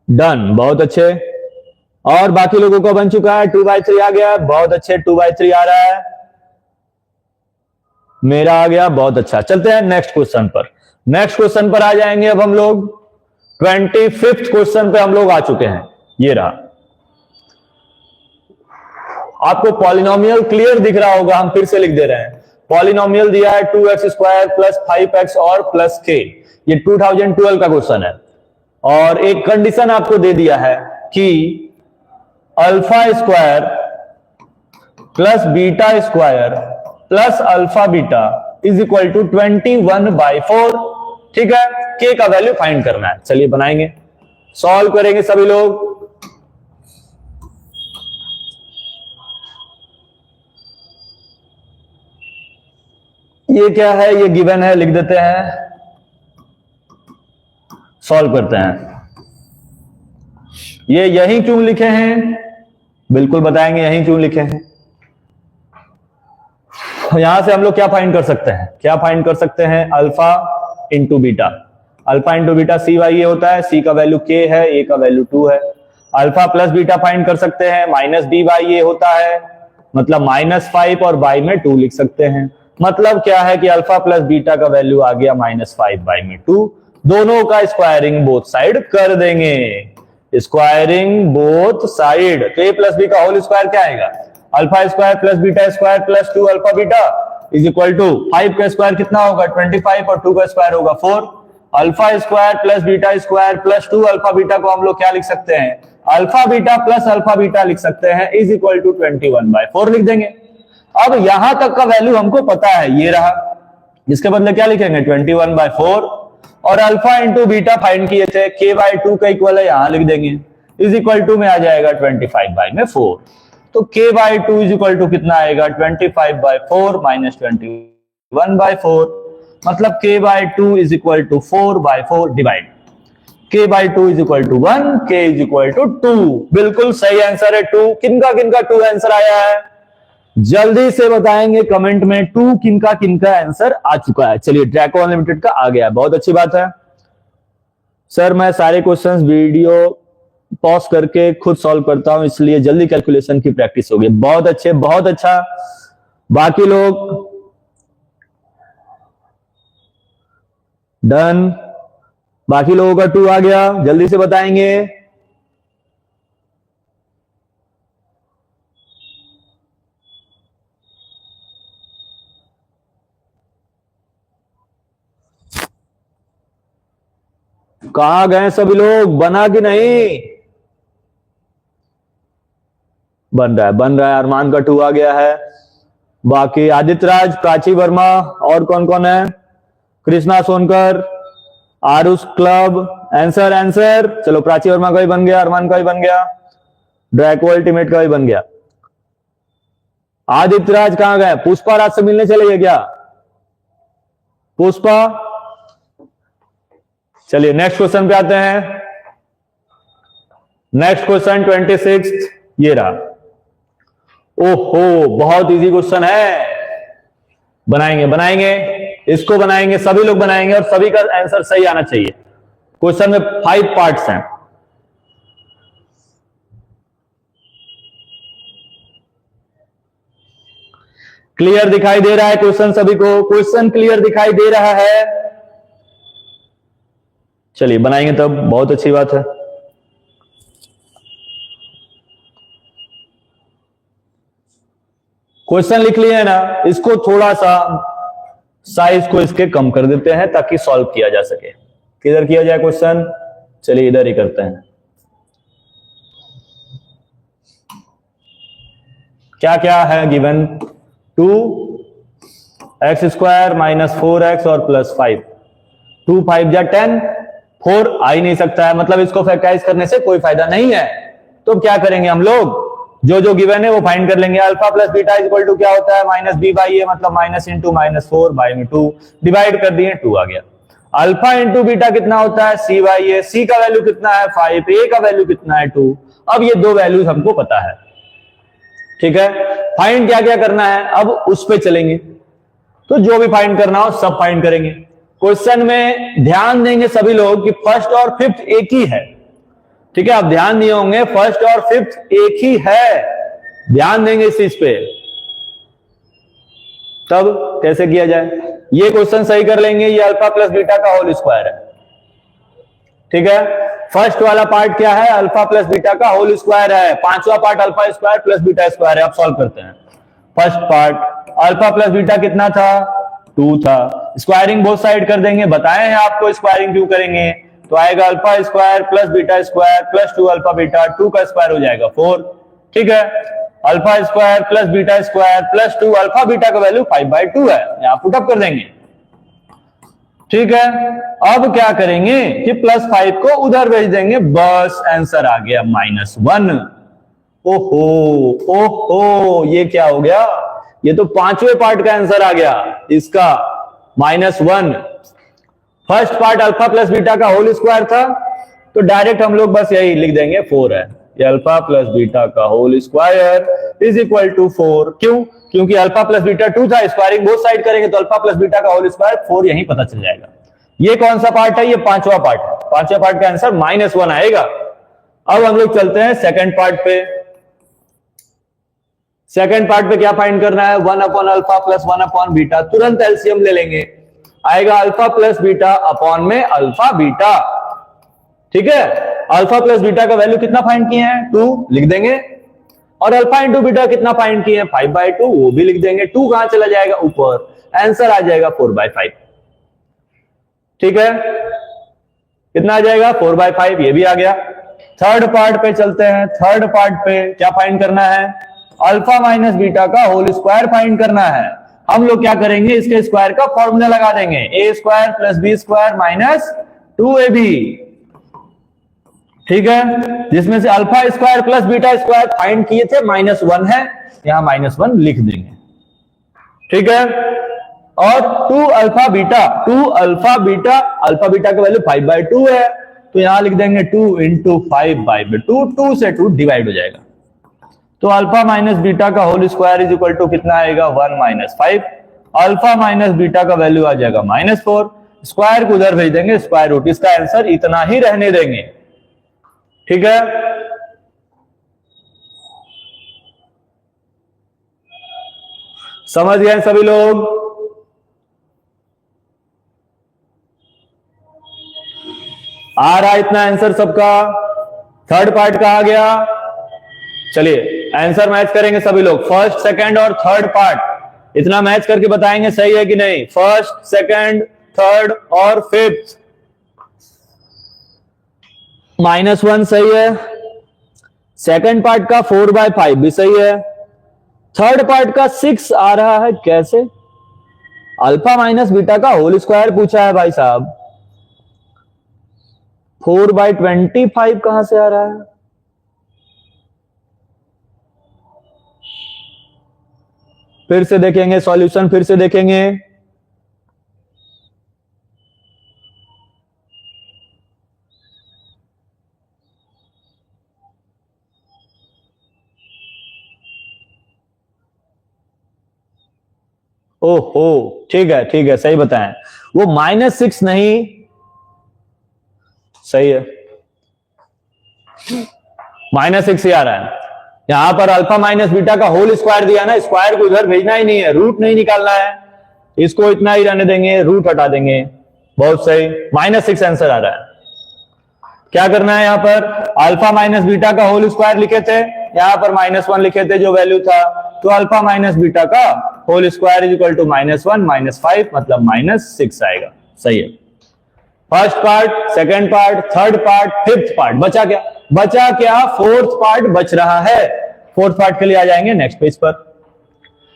डन, बहुत अच्छे, और बाकी लोगों को बन चुका है 2/3 आ गया, बहुत अच्छे, 2/3 आ रहा है, मेरा आ गया, बहुत अच्छा। चलते हैं नेक्स्ट क्वेश्चन पर, नेक्स्ट क्वेश्चन पर आ जाएंगे अब हम लोग, 25th क्वेश्चन पे हम लोग आ चुके हैं, ये रहा। आपको पॉलिनोमियल क्लियर दिख रहा होगा, हम फिर से लिख दे रहे हैं, पॉलिनोमियल दिया है 2x² प्लस 5x और प्लस k, ये 2012 का क्वेश्चन है, और एक कंडीशन आपको दे दिया है कि alpha square plus beta square plus alpha beta is equal to 21/4, ठीक है। k का वैल्यू फाइंड करना है, चलिए बनाएंगे, सॉल्व करेंगे सभी लोग। ये क्या है, ये गिवन है, लिख देते हैं, सॉल्व करते हैं। ये यहीं क्यों लिखे हैं, बिल्कुल बताएंगे यहीं क्यों लिखे हैं। यहां से हम लोग क्या फाइंड कर सकते हैं, क्या फाइंड कर सकते हैं, alpha into beta, alpha into beta c/a होता है, c का वैल्यू k है, a का वैल्यू 2 है। अल्फा प्लस बीटा फाइंड कर सकते हैं, -b/a होता है, मतलब -5 और बाई में 2 लिख सकते हैं, मतलब क्या है कि अल्फा प्लस बीटा का वैल्यू आ गया -5/2, दोनों का स्क्वायरिंग बोथ साइड कर देंगे, स्क्वायरिंग बोथ साइड, तो a प्लस b का होल स्क्वायर क्या आएगा, alpha square plus beta square plus 2 alpha beta is equal to 5 का स्क्वायर कितना होगा 25, और 2 का स्क्वायर होगा 4, alpha square plus beta square plus 2 alpha beta को हम लोग क्या लिख सकते हैं, alpha beta plus alpha beta लिख सकते हैं, इज इक्वल टू 21/4 लिख देंगे। अब यहां तक का वैल्यू हमको पता है, ये रहा, इसके बदले क्या लिखेंगे 21/4, और अल्फा इंटू बीटा फाइंड किए थे, k/2 का इक्वल है, यहां लिख देंगे, इज इक्वल टू में आ जाएगा 25/4, तो k/2 इज इक्वल टू कितना आएगा 25/4 माइनस 21/4, मतलब k/2 is equal to 4/4 divide k by 2 is equal to 1, k is equal to 2। बिल्कुल सही आंसर है 2। किनका किनका 2 आंसर आया है, जल्दी से बताएंगे कमेंट में 2 किनका किनका आंसर आ चुका है। चलिए ड्रैको अनलिमिटेड का आ गया है, बहुत अच्छी बात है। सर मैं सारे क्वेश्चंस वीडियो पॉज करके खुद सॉल्व करता हूं, इसलिए जल्दी कैलकुलेशन की प्रैक्टिस होगी। बहुत अच्छे, बहुत अच्छा। बाकी लोग डन, बाकी लोगों का 2 आ गया, जल्दी से बताएंगे। कहां गए सभी लोग, बना कि नहीं? बन रहा है, बन रहा है। अरमान का 2 आ गया है। बाकी आदित्य राज, प्राची वर्मा, और कौन कौन है? Krishna Sonkar, Aarush club, answer answer. चलो प्राची वर्मा का भी बन गया, अरमान का भी बन गया, ड्रैको अल्टीमेट का भी बन गया। आदित्य राज कहां गए? पुष्पा राज से मिलने चले गए क्या? पुष्पा, चलिए नेक्स्ट क्वेश्चन पे आते हैं। नेक्स्ट क्वेश्चन 26 ये रहा। ओहो बहुत इजी क्वेश्चन है, बनाएंगे बनाएंगे, इसको बनाएंगे, सभी लोग बनाएंगे और सभी का आंसर सही आना चाहिए। क्वेश्चन में 5 पार्ट्स हैं। क्लियर दिखाई दे रहा है क्वेश्चन सभी को? क्वेश्चन क्लियर दिखाई दे रहा है? चलिए बनाएंगे तब, बहुत अच्छी बात है। क्वेश्चन लिख लिए है ना, इसको थोड़ा सा साइज को इसके कम कर देते हैं ताकि सॉल्व किया जा सके। किधर किया जाए क्वेश्चन? चलिए इधर ही करते हैं। क्या क्या है given? 2x square minus 4x और प्लस 5। 2 5 जा 10, 4 आ ही नहीं सकता है, मतलब इसको फैक्टराइज करने से कोई फायदा नहीं है। तो क्या करेंगे हम लोग, जो जो गिवन है वो फाइंड कर लेंगे। Alpha plus beta is equal to क्या होता है? माइनस बी बाई ए, मतलब माइनस इंटू माइनस 4 बाई में 2, डिवाइड कर दिए 2 आ गया। अल्फा इंटू बीटा कितना होता है? सी बाई ए। सी का वैल्यू कितना है? 5। ए का वैल्यू कितना है? 2। अब ये दो वैल्यूज हमको पता है, ठीक है। फाइंड क्या क्या करना है, अब उस पे चलेंगे। तो जो भी फाइंड करना हो सब फाइंड करेंगे। क्वेश्चन में ध्यान देंगे सभी लोग कि फर्स्ट और फिफ्थ एक ही है, ठीक है। आप ध्यान दिए होंगे फर्स्ट और फिफ्थ एक ही है, ध्यान देंगे इस चीज पे। तब कैसे किया जाए, ये क्वेश्चन सही कर लेंगे। ये अल्फा प्लस बीटा का होल स्क्वायर है, ठीक है। फर्स्ट वाला पार्ट क्या है? अल्फा प्लस बीटा का होल स्क्वायर है। पांचवा part alpha square plus beta square है। अब सॉल्व करते हैं। First part alpha plus beta कितना था? 2 था। स्क्वायरिंग बोथ साइड कर देंगे, बताए हैं आपको स्क्वायरिंग क्यों करेंगे। तो आएगा alpha square plus beta square plus 2 alpha beta, 2 का स्क्वायर हो जाएगा 4, ठीक है। Alpha square plus beta square plus 2 alpha beta का वैल्यू 5/2 है, यहां पुट अप कर देंगे, ठीक है। अब क्या करेंगे कि प्लस 5 को उधर भेज देंगे, बस आंसर आ गया -1। ओहो ओहो, ये क्या हो गया? ये तो पांचवें पार्ट का आंसर आ गया इसका, -1। First part alpha plus beta का होल स्क्वायर था, तो डायरेक्ट हम लोग बस यही लिख देंगे 4 है। ये अल्फा प्लस बीटा का whole square is equal to 4। क्यों? क्योंकि अल्फा प्लस बीटा 2 था, स्क्वायरिंग बोथ साइड करेंगे तो अल्फा प्लस बीटा का होल स्क्वायर 4 यही पता चल जाएगा। ये कौन सा पार्ट है? ये पांचवा पार्ट है। पांचवा पार्ट का आंसर -1 आएगा। अब हम लोग चलते हैं सेकंड पार्ट पे। सेकंड पार्ट पे क्या फाइंड करना है? 1 upon alpha plus 1 upon beta. तुरंत एलसीएम ले लेंगे, आएगा अल्फा प्लस बीटा अपॉन में अल्फा बीटा, ठीक है। अल्फा प्लस बीटा का वैल्यू कितना फाइंड किए हैं? 2 लिख देंगे, और अल्फा इंटू बीटा कितना फाइंड किए हैं? 5/2, वो भी लिख देंगे। 2 कहां चला जाएगा? ऊपर, आंसर आ जाएगा 4/5, ठीक है। कितना आ जाएगा? 4/5, ये भी आ गया। थर्ड पार्ट पे चलते हैं। थर्ड पार्ट पे क्या फाइंड करना है? अल्फा माइनस बीटा का होल स्क्वायर फाइंड करना है। हम लोग क्या करेंगे? इसके स्क्वायर का फॉर्मूला लगा देंगे, a square plus b square minus 2ab, ठीक है। जिसमें से alpha square plus beta square find किए थे, -1 है, यहां -1 लिख देंगे, ठीक है। और 2 alpha beta, 2 alpha beta, alpha beta का वैल्यू 5/2 है, तो यहां लिख देंगे 2 इंटू 5/2, 2 से 2 डिवाइड हो जाएगा। तो अल्फा माइनस बीटा का whole square is equal to कितना आएगा 1 माइनस 5। अल्फा माइनस बीटा का वैल्यू आ जाएगा -4। स्क्वायर को उधर भेज देंगे, स्क्वायर रूट। इसका आंसर इतना ही रहने देंगे, ठीक है। समझ गए सभी लोग? आ रहा इतना आंसर सबका? थर्ड पार्ट कहा गया? चलिए आंसर मैच करेंगे सभी लोग, फर्स्ट सेकंड और थर्ड पार्ट इतना मैच करके बताएंगे सही है कि नहीं। फर्स्ट, सेकंड, थर्ड और फिफ्थ। -1 सही है। सेकंड पार्ट का 4/5 भी सही है। थर्ड पार्ट का 6 आ रहा है कैसे? अल्फा माइनस बीटा का होल स्क्वायर पूछा है भाई साहब। 4/25 कहां से आ रहा है? फिर से देखेंगे सॉल्यूशन, फिर से देखेंगे। ओहो, ठीक है ठीक है, सही बताएं। वो -6 नहीं, सही है, -6 ही आ रहा है। यहां पर अल्फा माइनस बीटा का होल स्क्वायर दिया ना, स्क्वायर को इधर भेजना ही नहीं है, रूट नहीं निकालना है, इसको इतना ही रहने देंगे, रूट हटा देंगे। बहुत सही, -6 आंसर आ रहा है। क्या करना है, यहां पर अल्फा माइनस बीटा का होल स्क्वायर लिखे थे, यहां पर -1 लिखे थे जो वैल्यू था, तो अल्फा माइनस बीटा का whole square is equal to -1 -5 मतलब -6 आएगा। सही है। First part, second part, third part, fifth part. बचा क्या? बचा क्या? फोर्थ पार्ट बच रहा है। फोर्थ पार्ट के लिए आ जाएंगे नेक्स्ट पेज पर।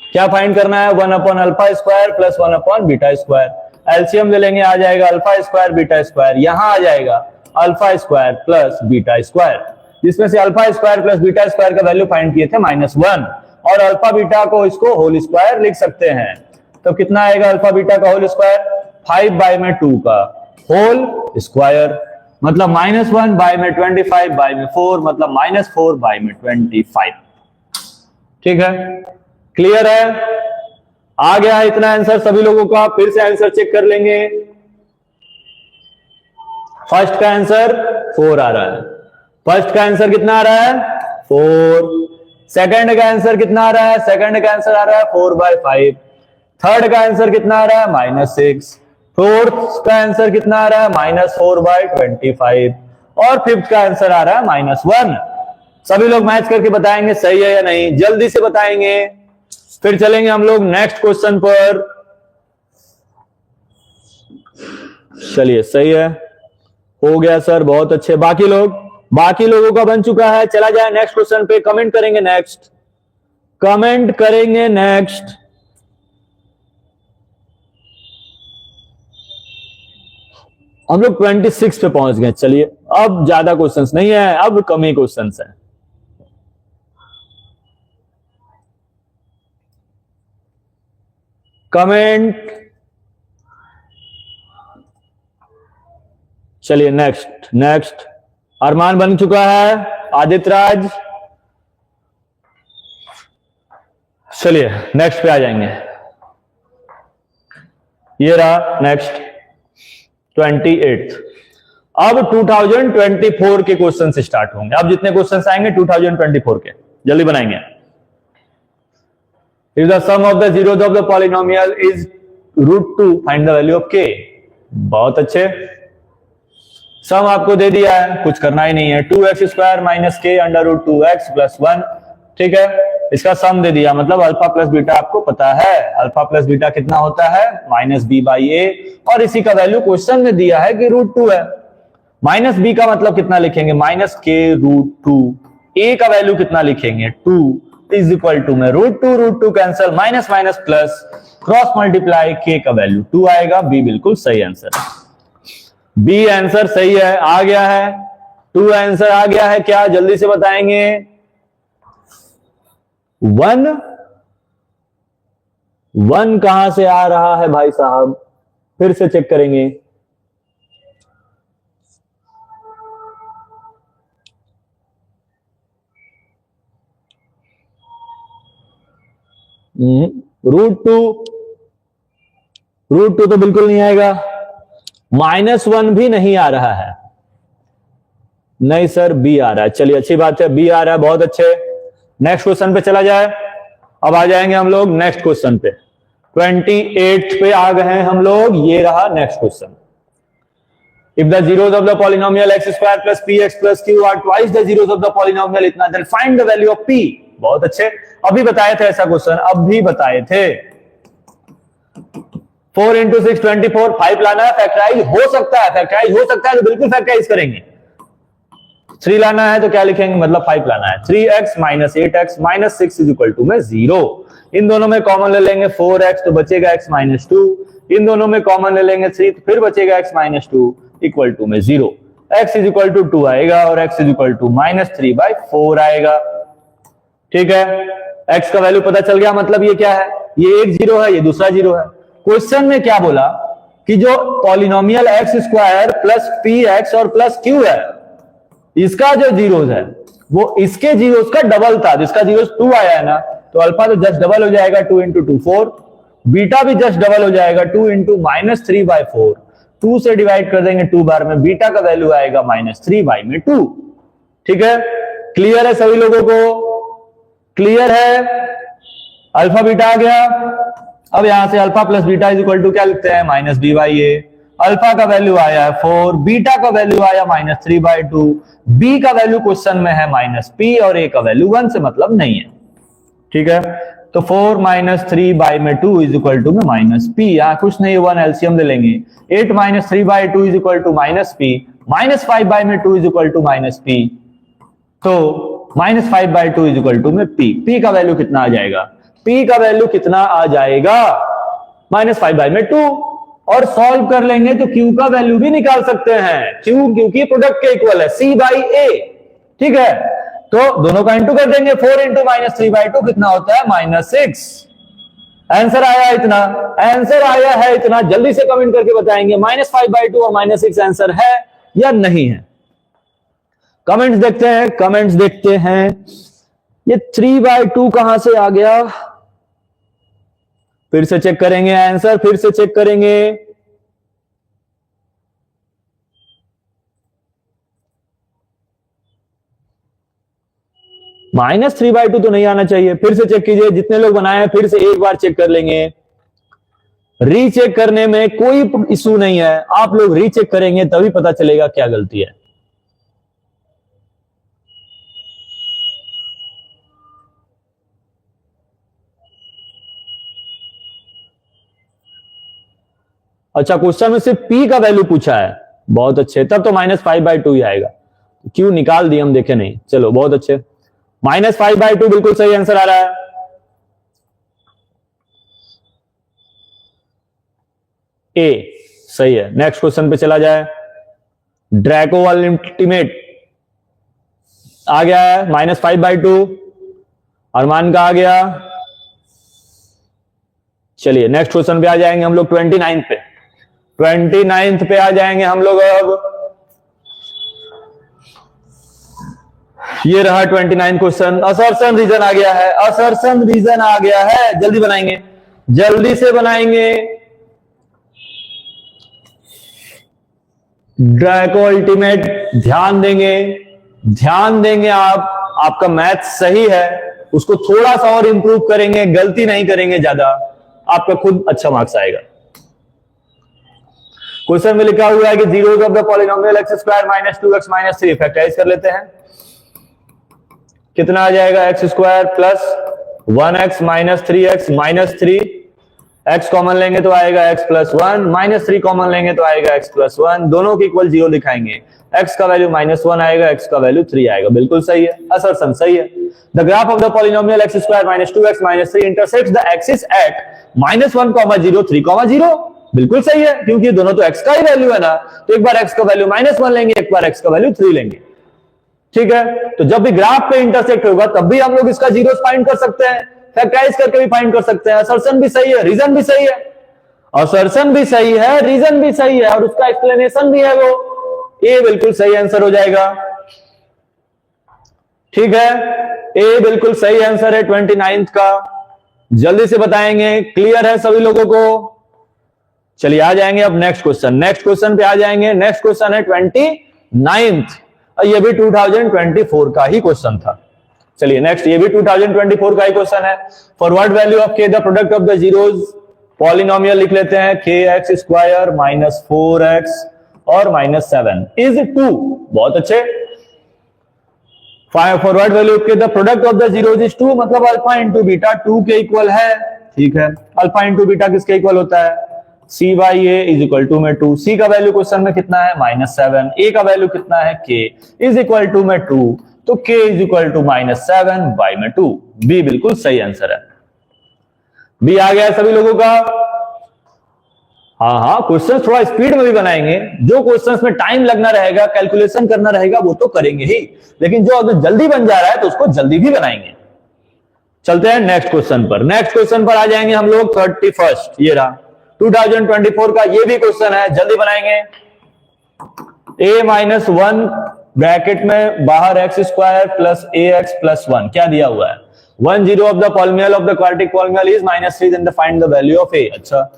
क्या फाइंड करना है? 1/अल्फा² प्लस 1/बीटा²। एलसीएम ले लेंगे, आ जाएगा अल्फा² बीटा²। यहां आ जाएगा अल्फा² प्लस बीटा², जिसमें से अल्फा² प्लस बीटा² का वैल्यू फाइंड किए थे -1, और अल्फा बीटा को इसको होल स्क्वायर लिख सकते हैं। तो कितना आएगा अल्फा बीटा का होल स्क्वायर? 5/2 का होल स्क्वायर मतलब -1/25/4 मतलब -4/25। ठीक है, क्लियर है? आ गया है इतना आंसर सभी लोगों का? फिर से आंसर चेक कर लेंगे। फर्स्ट का आंसर 4 आ रहा है। फर्स्ट का आंसर कितना आ रहा है? 4। सेकंड का आंसर कितना आ रहा है? सेकंड का आंसर आ रहा है 4/5। थर्ड का आंसर कितना आ रहा है? -6। फोर्थ का आंसर कितना आ रहा है? -4/25। और फिफ्थ का आंसर आ रहा है -1। सभी लोग मैच करके बताएंगे सही है या नहीं, जल्दी से बताएंगे। फिर चलेंगे हम लोग नेक्स्ट क्वेश्चन पर। चलिए, सही है, हो गया सर, बहुत अच्छे। बाकी लोगों का बन चुका है। चला जाए नेक्स्ट क्वेश्चन पे। कमेंट करेंगे नेक्स्ट, कमेंट करेंगे नेक्स्ट। हम लोग 26 पे पहुंच गए। चलिए, अब ज्यादा क्वेश्चंस नहीं है, अब कम ही क्वेश्चंस हैं। कमेंट। चलिए नेक्स्ट अरमान बन चुका है, आदित्य राज। चलिए नेक्स्ट पे आ जाएंगे। ये रहा नेक्स्ट 28। अब 2024 के क्वेश्चन स्टार्ट होंगे। अब जितने क्वेश्चन आएंगे 2024 के, जल्दी बनाएंगे। If the sum of the zeros of the polynomial is √2, find the value of k। बहुत अच्छे, सम आपको दे दिया है, कुछ करना ही नहीं है। 2x² - k √2x + 1। ठीक है, इसका सम दे दिया, मतलब अल्फा प्लस बीटा आपको पता है। अल्फा प्लस बीटा कितना होता है? -b/a, और इसी का वैल्यू क्वेश्चन में दिया है कि √2 है। -b का मतलब कितना लिखेंगे? -k√2। a का वैल्यू कितना लिखेंगे? 2 इज इक्वल टू में √2 cancel, minus minus plus, cross multiply, k का वैल्यू 2 आएगा। b बिल्कुल सही आंसर है। बी आंसर सही है, आ गया है। 2 आंसर आ गया है। क्या जल्दी से बताएंगे? 1 कहां से आ रहा है भाई साहब? फिर से चेक करेंगे। √2, √2 तो बिल्कुल नहीं आएगा। -1 भी नहीं आ रहा है, नहीं सर बी आ रहा है। चलिए अच्छी बात है, बी आ रहा है, बहुत अच्छे। नेक्स्ट क्वेश्चन पे चला जाए। अब आ जाएंगे हम लोग नेक्स्ट क्वेश्चन पे, 28 पे आ गए हैं हम लोग। ये रहा next question. If the zeros of the polynomial x square plus px plus q are twice the zeros of the polynomial इतना, then find the value of p। बहुत अच्छे, अभी बताए थे ऐसा क्वेश्चन, अभी बताए थे। 4 into 6 24, 5 लाना है, फैक्टराइज हो सकता है, फैक्टराइज हो सकता है तो बिल्कुल फैक्टराइज करेंगे। 3 लाना है तो क्या लिखेंगे, मतलब 5 लाना है। 3x minus 8x minus 6 is equal to में 0। इन दोनों में कॉमन ले लेंगे 4x तो बचेगा x minus 2। इन दोनों में कॉमन ले लेंगे 3 तो फिर बचेगा x minus 2 इक्वल टू में 0। x इज इक्वल टू 2 आएगा और x इज इक्वल टू -3/4 आएगा। ठीक है, x का वैल्यू पता चल गया। मतलब ये क्या है, ये एक 0 है, ये दूसरा 0 है। क्वेश्चन में क्या बोला कि जो polynomial x square plus px और प्लस q है, इसका जो जीरोस है वो इसके जीरोस का डबल था। जिसका जीरोस 2 आया है ना, तो अल्फा तो जस्ट डबल हो जाएगा 2 इंटू 2 4, बीटा भी जस्ट डबल हो जाएगा 2 इंटू -3/4। 2 से डिवाइड कर देंगे 2 बार में, बीटा का वैल्यू आएगा -3/2। ठीक है, क्लियर है सभी लोगों को? क्लियर है, अल्फा बीटा आ गया। अब यहां से alpha plus beta is equal to क्या लिखते हैं, -b/a। अल्फा का वैल्यू आया है 4, बीटा का वैल्यू आया -3/2, बी का वैल्यू क्वेश्चन में है -p और a का वैल्यू 1 से मतलब नहीं है। ठीक है, तो 4 - 3/2 इज इक्वल टू में -p। यहां कुछ नहीं, 1 एलसीएम ले लेंगे। 8 - 3/2 is equal to -p, -5/2 is equal to -p, तो -5/2 इज इक्वल टू में p। p का वैल्यू कितना आ जाएगा, p का वैल्यू कितना आ जाएगा, -5/2। और सॉल्व कर लेंगे तो q का वैल्यू भी निकाल सकते हैं, क्योंकि प्रोडक्ट के इक्वल है, c/a। ठीक है, तो दोनों का इंटू कर देंगे। 4 इंटू -3/2 कितना होता है, -6। आंसर आया इतना, आंसर आया है इतना। जल्दी से कमेंट करके बताएंगे -5/2 और -6 आंसर है या नहीं है। कमेंट्स देखते हैं, कमेंट्स देखते हैं। ये 3/2 कहां से आ गया, फिर से चेक करेंगे आंसर, फिर से चेक करेंगे। -3/2 तो नहीं आना चाहिए। फिर से चेक कीजिए, जितने लोग बनाए हैं फिर से एक बार चेक कर लेंगे। रीचेक करने में कोई इशू नहीं है, आप लोग रीचेक करेंगे तभी पता चलेगा क्या गलती है। अच्छा, क्वेश्चन में सिर्फ p का वैल्यू पूछा है, बहुत अच्छे। तब तो -5/2 ही आएगा, क्यों निकाल दिए हम देखे नहीं। चलो बहुत अच्छे, -5/2 बिल्कुल सही आंसर आ रहा है। ए सही है। नेक्स्ट क्वेश्चन पे चला जाए। ड्रैको अल्टीमेट आ गया है, -5/2। अरमान का आ गया। चलिए नेक्स्ट क्वेश्चन पे आ जाएंगे हम लोग, 29 पे। 29 पे आ जाएंगे हम लोग। अब ये रहा 29 क्वेश्चन। असर्शन रीजन आ गया है, असर्शन रीजन आ गया है। जल्दी बनाएंगे, जल्दी से बनाएंगे। ड्रैको अल्टीमेट ध्यान देंगे, ध्यान देंगे। आपका मैथ सही है, उसको थोड़ा सा और इंप्रूव करेंगे, गलती नहीं करेंगे ज्यादा, आपका खुद अच्छा मार्क्स आएगा। क्वेश्चन में लिखा हुआ है कि zeros of the polynomial x square -2x -3। Factorise कर लेते हैं, कितना आ जाएगा, x square plus 1x - 3x -3। x common लेंगे तो आएगा x + 1, -3 कॉमन लेंगे तो आएगा x + 1। दोनों की इक्वल 0 दिखाएंगे। x का वैल्यू -1 आएगा, x का वैल्यू 3 आएगा। बिल्कुल सही है, असर्शन सही है। The graph of the polynomial x square -2x -3 intersects the axis at -1, 0, 3, 0। बिल्कुल सही है, क्योंकि दोनों तो x का ही वैल्यू है ना। तो एक बार x का वैल्यू -1 लेंगे, एक बार x का वैल्यू 3 लेंगे। ठीक है, तो जब भी ग्राफ पे इंटरसेक्ट होगा तब भी हम लोग इसका जीरोस फाइंड कर सकते हैं, फैक्टराइज करके भी फाइंड कर सकते हैं। असर्शन भी सही है, रीजन भी सही है। असर्शन भी सही है, रीजन भी सही है, और उसका एक्सप्लेनेशन भी है, वो ए बिल्कुल सही आंसर हो जाएगा। ठीक है, ए बिल्कुल सही आंसर है 29 का। जल्दी से बताएंगे, क्लियर है सभी लोगों को? चलिए आ जाएंगे अब नेक्स्ट क्वेश्चन पे आ जाएंगे। नेक्स्ट क्वेश्चन है 29th, और ये भी 2024 का ही क्वेश्चन था। चलिए नेक्स्ट, ये भी 2024 का ही क्वेश्चन है। फॉर व्हाट वैल्यू ऑफ के the product of the zeros, polynomial लिख लेते हैं, के एक्स स्क्वायर माइनस 4x और माइनस 7 इज 2। बहुत अच्छे। फॉर व्हाट वैल्यू ऑफ के the product of the zeros is 2, मतलब अल्फा इंटू बीटा 2 के इक्वल है। ठीक है, अल्फा इंटू बीटा किसके इक्वल होता है? C by a is equal to में 2। सी का वैल्यू क्वेश्चन में कितना है? -7। ए का वैल्यू कितना है? के इज इक्वल टू में 2, तो के इज इक्वल टू -7 बाई में 2। बी बिल्कुल सही आंसर है। बी आ गया सभी लोगों का? हाँ, क्वेश्चन थोड़ा स्पीड में भी बनाएंगे। जो क्वेश्चंस में टाइम लगना रहेगा, कैलकुलेशन करना रहेगा, वो तो करेंगे ही, लेकिन जो अगर जल्दी बन जा रहा है तो उसको जल्दी भी बनाएंगे। चलते हैं नेक्स्ट क्वेश्चन पर। नेक्स्ट क्वेश्चन पर आ जाएंगे हम लोग 31st, ये रहा 2024 का, ये भी क्वेश्चन है, जल्दी बनाएंगे। a-1 ब्रैकेट में बाहर x square plus a x plus 1 क्या दिया हुआ है? 1 0 of the polynomial of the quadratic polynomial is -3, then find the value of a. अच्छा,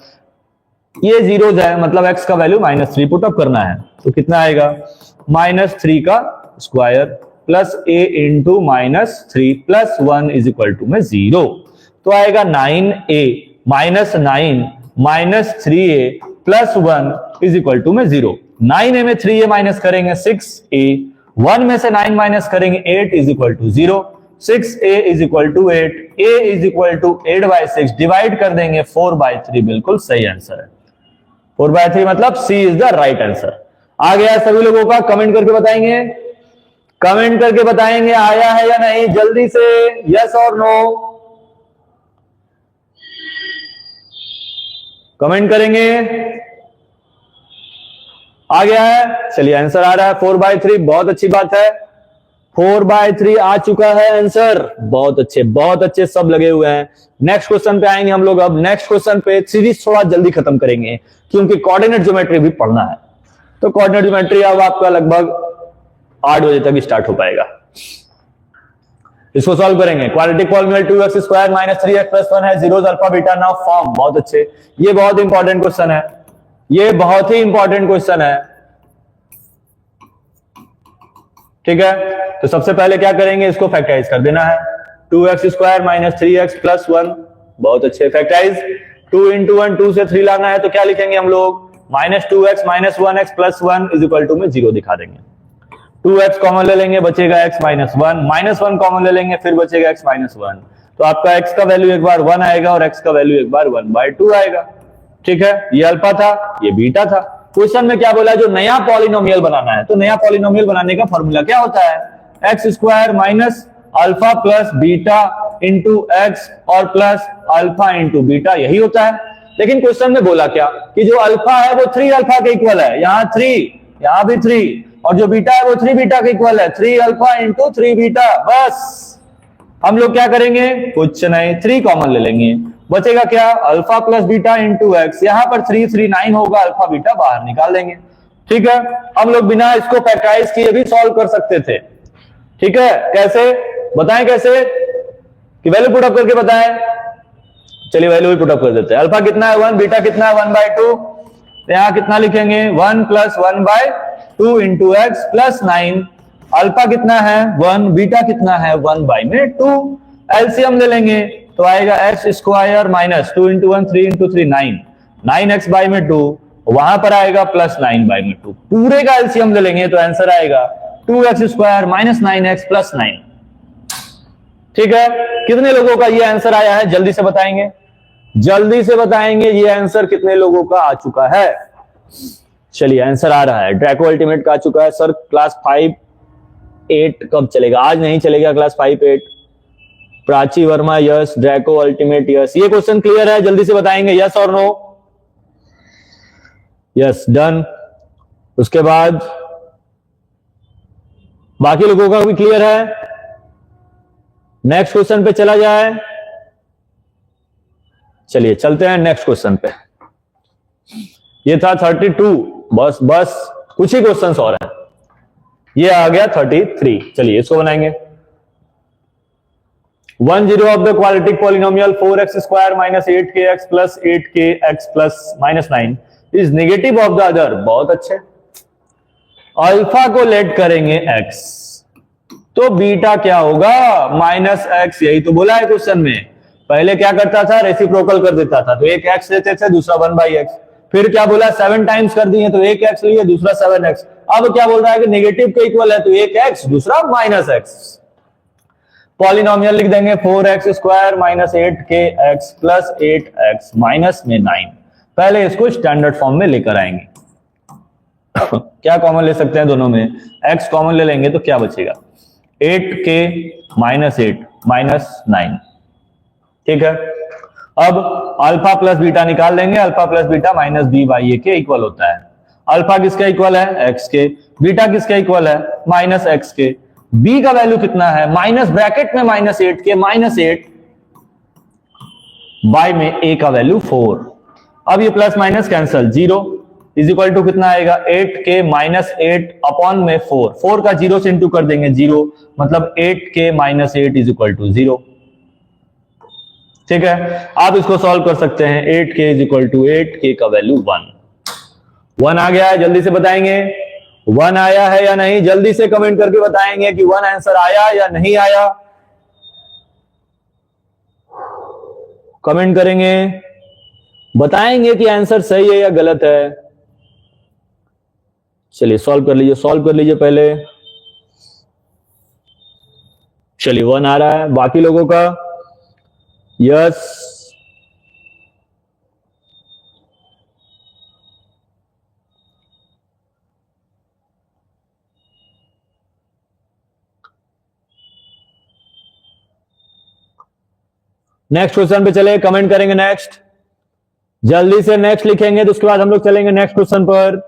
ये जीरोज है, मतलब एक्स का वैल्यू -3 पुट अप करना है, तो कितना आएगा? -3 का square plus a into -3 plus 1 is equal to में 0, तो आएगा 9a -9 -3a plus 1 is equal to में 0। 9a में 3a माइनस करेंगे 6a, 1 में से 9 माइनस करेंगे 8 is equal to 0, 6a is equal to 8, a is equal to 8/6, divide कर देंगे 4/3, बिल्कुल सही आंसर है। 4/3 मतलब c is the right answer. आ गया सभी लोगों का? कमेंट करके बताएंगे, कमेंट करके बताएंगे आया है या नहीं, जल्दी से, यस और नो, कमेंट करेंगे। आ गया है? चलिए आंसर आ रहा है 4/3, बहुत अच्छी बात है। 4/3 आ चुका है आंसर, बहुत अच्छे सब लगे हुए हैं। नेक्स्ट क्वेश्चन पे आएंगे हम लोग। अब नेक्स्ट क्वेश्चन पे सीरीज थोड़ा जल्दी खत्म करेंगे, क्योंकि कोऑर्डिनेट ज्योमेट्री भी पढ़ना है। तो कोऑर्डिनेट ज्योमेट्री अब आपका लगभग 8 बजे तक स्टार्ट हो पाएगा। इसको सॉल्व करेंगे। Quadratic polynomial 2x square minus 3x plus 1 है, zeros alpha beta now form. बहुत अच्छे, ये बहुत इंपॉर्टेंट क्वेश्चन है, ये बहुत ही इंपॉर्टेंट क्वेश्चन है। ठीक है, तो सबसे पहले क्या करेंगे, इसको फैक्टराइज कर देना है। 2x square minus 3x plus 1, बहुत अच्छे। फैक्टराइज 2 इंटू 1, 2 से 3 लाना है, तो क्या लिखेंगे हम लोग? -2x minus 1x plus 1 is equal to में 0 दिखा देंगे। 2x कॉमन ले लेंगे, बचेगा x माइनस 1, -1 कॉमन ले लेंगे, फिर बचेगा x माइनस 1, तो आपका x का वैल्यू एक बार 1 आएगा और x का वैल्यू एक बार 1/2 आएगा। ठीक है, ये अल्फा था, ये बीटा था। क्वेश्चन में क्या बोला? जो नया पॉलिनोमियल बनाना है, तो नया पॉलिनोमियल बनाने का फॉर्मूला क्या होता है? X square minus alpha plus beta into x और प्लस अल्फा इंटू बीटा, यही होता है। लेकिन क्वेश्चन में बोला क्या कि जो अल्फा है वो 3 अल्फा के इक्वल है, यहाँ 3, यहाँ भी 3, और जो बीटा है वो 3 बीटा के इक्वल है, 3 अल्फा इंटू 3 बीटा। बस हम लोग क्या करेंगे? कुछ नहीं, 3 कॉमन ले लेंगे, बचेगा क्या? Alpha plus beta into x, यहां पर 3 3 9 होगा, अल्फा बीटा बाहर निकाल देंगे। ठीक है, हम लोग बिना इसको फैक्टराइज किए भी सॉल्व कर सकते थे। ठीक है, कैसे बताएं? कैसे कि वैल्यू पुट अप करके बताएं। चलिए वैल्यू भी पुट अप कर देते हैं। अल्फा कितना है 1, बीटा कितना है 1/2, तो यहां कितना लिखेंगे? 1 plus 1/2 into x plus 9, alpha कितना है 1, बीटा कितना है 1/2। एलसीएम ले लेंगे तो आएगा x square minus 2 into 1 3 into 3 9x/2, वहां पर आएगा प्लस 9/2। पूरे का एलसीएम ले लेंगे तो आंसर आएगा 2x square minus 9x plus 9। ठीक है, कितने लोगों का ये आंसर आया है? जल्दी से बताएंगे, जल्दी से बताएंगे ये आंसर कितने लोगों का आ चुका है। चलिए आंसर आ रहा है। ड्रैको अल्टीमेट का आ चुका है। सर क्लास 5 8 कब चलेगा? आज नहीं चलेगा class 5 8। Prachi Verma yes, Draco ultimate yes. ये क्वेश्चन क्लियर है? जल्दी से बताएंगे यस और नो। Yes, done. उसके बाद बाकी लोगों का भी क्लियर है? नेक्स्ट क्वेश्चन पे चला जाए। चलिए चलते हैं नेक्स्ट क्वेश्चन पे। ये था 32, बस कुछ ही क्वेश्चंस और हैं। ये आ गया 33। चलिए इसको बनाएंगे। 10 of the quadratic polynomial 4x square minus 8kx plus 8kx plus minus 9 is negative of the other. बहुत अच्छे. अल्फा को लेट करेंगे x, तो बीटा क्या होगा? Minus x. यही तो बोला है क्वेश्चन में. पहले क्या करता था? रेसिप्रोकल कर देता था, तो एक x लेते थे, दूसरा 1/x. फिर क्या बोला? 7 टाइम्स कर दिए, तो एक x लिए, दूसरा 7x. अब क्या बोल रहा है कि नेगेटिव के इक्वल है, तो एक x, दूसरा माइनस एक्स. पॉलिनोमियल लिख देंगे 4x square minus 8kx plus 8x minus में 9. पहले इसको स्टैंडर्ड फॉर्म में लेकर आएंगे. क्या कॉमन ले सकते हैं दोनों में? x कॉमन ले लेंगे तो क्या बचेगा? 8k minus 8 minus 9. ठीक है. अब अल्फा प्लस बीटा निकाल लेंगे. Alpha plus beta minus B by a के इक्वल होता है. अल्फा किसके इक्वल है? x के. बीटा किसके इक्वल है? माइनस एक्स के. b का वैल्यू कितना है? माइनस ब्रैकेट में माइनस 8 के, माइनस 8 बाय में a का वैल्यू 4. अब ये plus minus cancel, 0 is equal to कितना आएगा? 8k माइनस 8 अपॉन में 4. 4 का 0 से इंटू कर देंगे, 0 मतलब 8k minus 8 is equal to 0. ठीक है. आप इसको सॉल्व कर सकते हैं. 8k is equal to 8k का वैल्यू 1 आ गया है. जल्दी से बताएंगे 1 आया है या नहीं? जल्दी से कमेंट करके बताएंगे कि 1 आंसर आया या नहीं आया. कमेंट करेंगे, बताएंगे कि आंसर सही है या गलत है. चलिए सॉल्व कर लीजिए पहले. चलिए 1 आ रहा है. बाकी लोगों का यस. नेक्स्ट क्वेश्चन पे चले. कमेंट करेंगे नेक्स्ट. जल्दी से नेक्स्ट लिखेंगे तो उसके बाद हम लोग चलेंगे नेक्स्ट क्वेश्चन पर.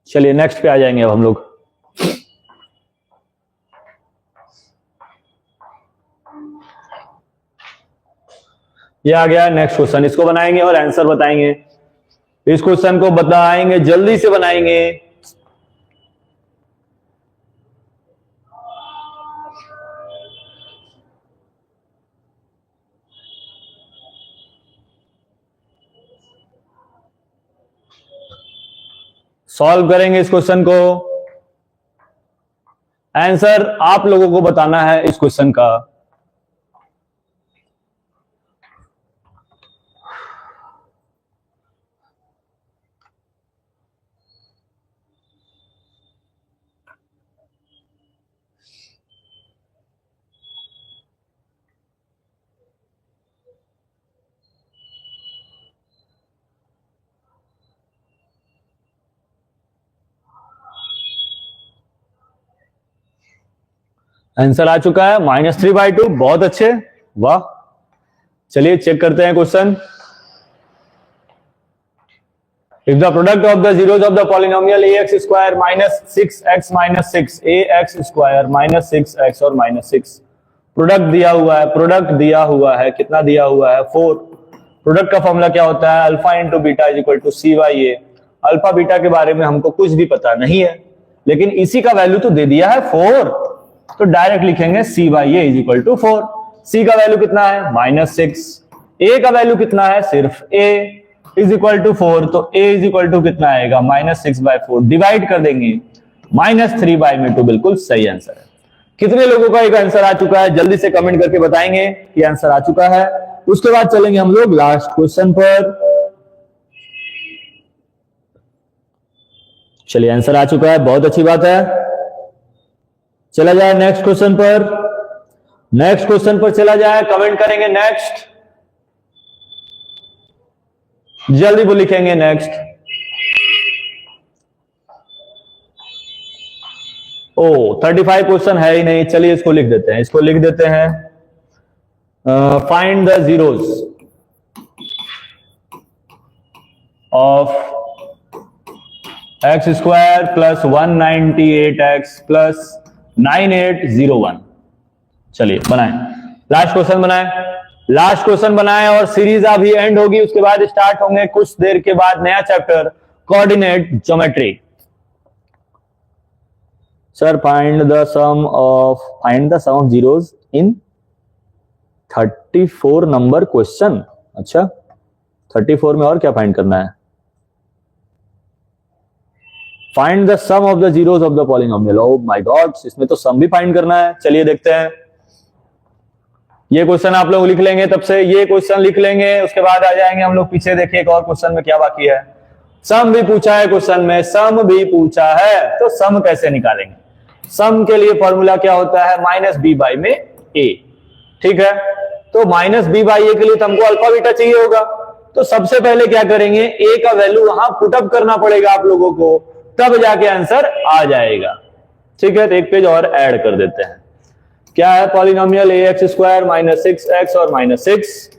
चलिए नेक्स्ट पे आ जाएंगे अब हम लोग. ये आ गया नेक्स्ट क्वेश्चन. इसको बनाएंगे और आंसर बताएंगे. इस क्वेश्चन को बताएंगे, जल्दी से बनाएंगे. सॉल्व करेंगे इस क्वेश्चन को. आंसर आप लोगों को बताना है इस क्वेश्चन का. आंसर आ चुका है -3/2. बहुत अच्छे, वाह. चलिए चेक करते हैं question. If the product of the zeros of the polynomial ax square minus 6x minus 6 ax square minus 6x और माइनस 6. प्रोडक्ट दिया हुआ है. कितना दिया हुआ है? 4. प्रोडक्ट का फॉर्मूला क्या होता है? Alpha into beta is equal to c/a. Alpha beta के बारे में हमको कुछ भी पता नहीं है, लेकिन इसी का वैल्यू तो दे दिया है 4, तो डायरेक्ट लिखेंगे c/a is equal to 4. c का वैल्यू कितना है? -6. a का वैल्यू कितना है? सिर्फ a इज इक्वल टू 4, तो a इज इक्वल टू कितना आएगा? -6/4. डिवाइड कर देंगे, -3/2. बिल्कुल सही आंसर है. कितने लोगों का एक आंसर आ चुका है? जल्दी से कमेंट करके बताएंगे कि आंसर आ चुका है. उसके बाद चलेंगे हम लोग लास्ट क्वेश्चन पर. चलिए आंसर आ चुका है, बहुत अच्छी बात है. चला जाए नेक्स्ट क्वेश्चन पर. नेक्स्ट क्वेश्चन पर चला जाए. कमेंट करेंगे नेक्स्ट. जल्दी वो लिखेंगे नेक्स्ट. ओ 35 क्वेश्चन है ही नहीं. चलिए इसको लिख देते हैं. Find the zeros of x square plus 198x plus 9801. चलिए बनाएं. लास्ट क्वेश्चन बनाएं. लास्ट क्वेश्चन बनाए और सीरीज अभी एंड होगी, उसके बाद स्टार्ट होंगे कुछ देर के बाद नया chapter coordinate geometry. Sir find the sum of zeros in 34 number question. अच्छा 34 में और क्या फाइंड करना है? Find the sum of the zeros of the polynomial. Oh my god, इसमें तो सम भी फाइंड करना है। चलिए देखते हैं, ये क्वेश्चन आप लोग लिख लेंगे, तब से ये क्वेश्चन लिख लेंगे, उसके बाद आ जाएंगे हम लोग पीछे। देखिए एक और क्वेश्चन में क्या बाकी है, सम भी पूछा है क्वेश्चन में, सम भी पूछा है, तो सम कैसे निकालेंगे? सम के लिए फॉर्मूला क्या होता है? माइनस बी बाई में ए। ठीक है, तो माइनस बी बाई ए के लिए तो हमको अल्फा बीटा चाहिए होगा, तो सबसे पहले क्या करेंगे, ए का वैल्यू वहां पुटअप करना पड़ेगा आप लोगों को, तब जाके आंसर आ जाएगा। ठीक है, तो एक पेज और ऐड कर देते हैं। क्या है? पॉलिनोमियल ए एक्स स्क्वायर माइनस 6x और माइनस 6।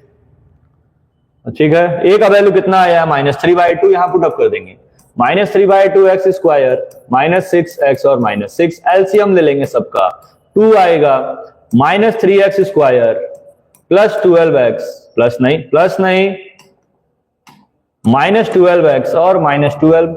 ठीक है, ए का वैल्यू कितना आया? -3/2, यहां पुटअप कर देंगे। -3/2 एक्स स्क्वायर माइनस 6x और माइनस 6, एलसीएम ले लेंगे सबका, 2 आएगा। -3x square plus 12x plus नहीं -12x और -12।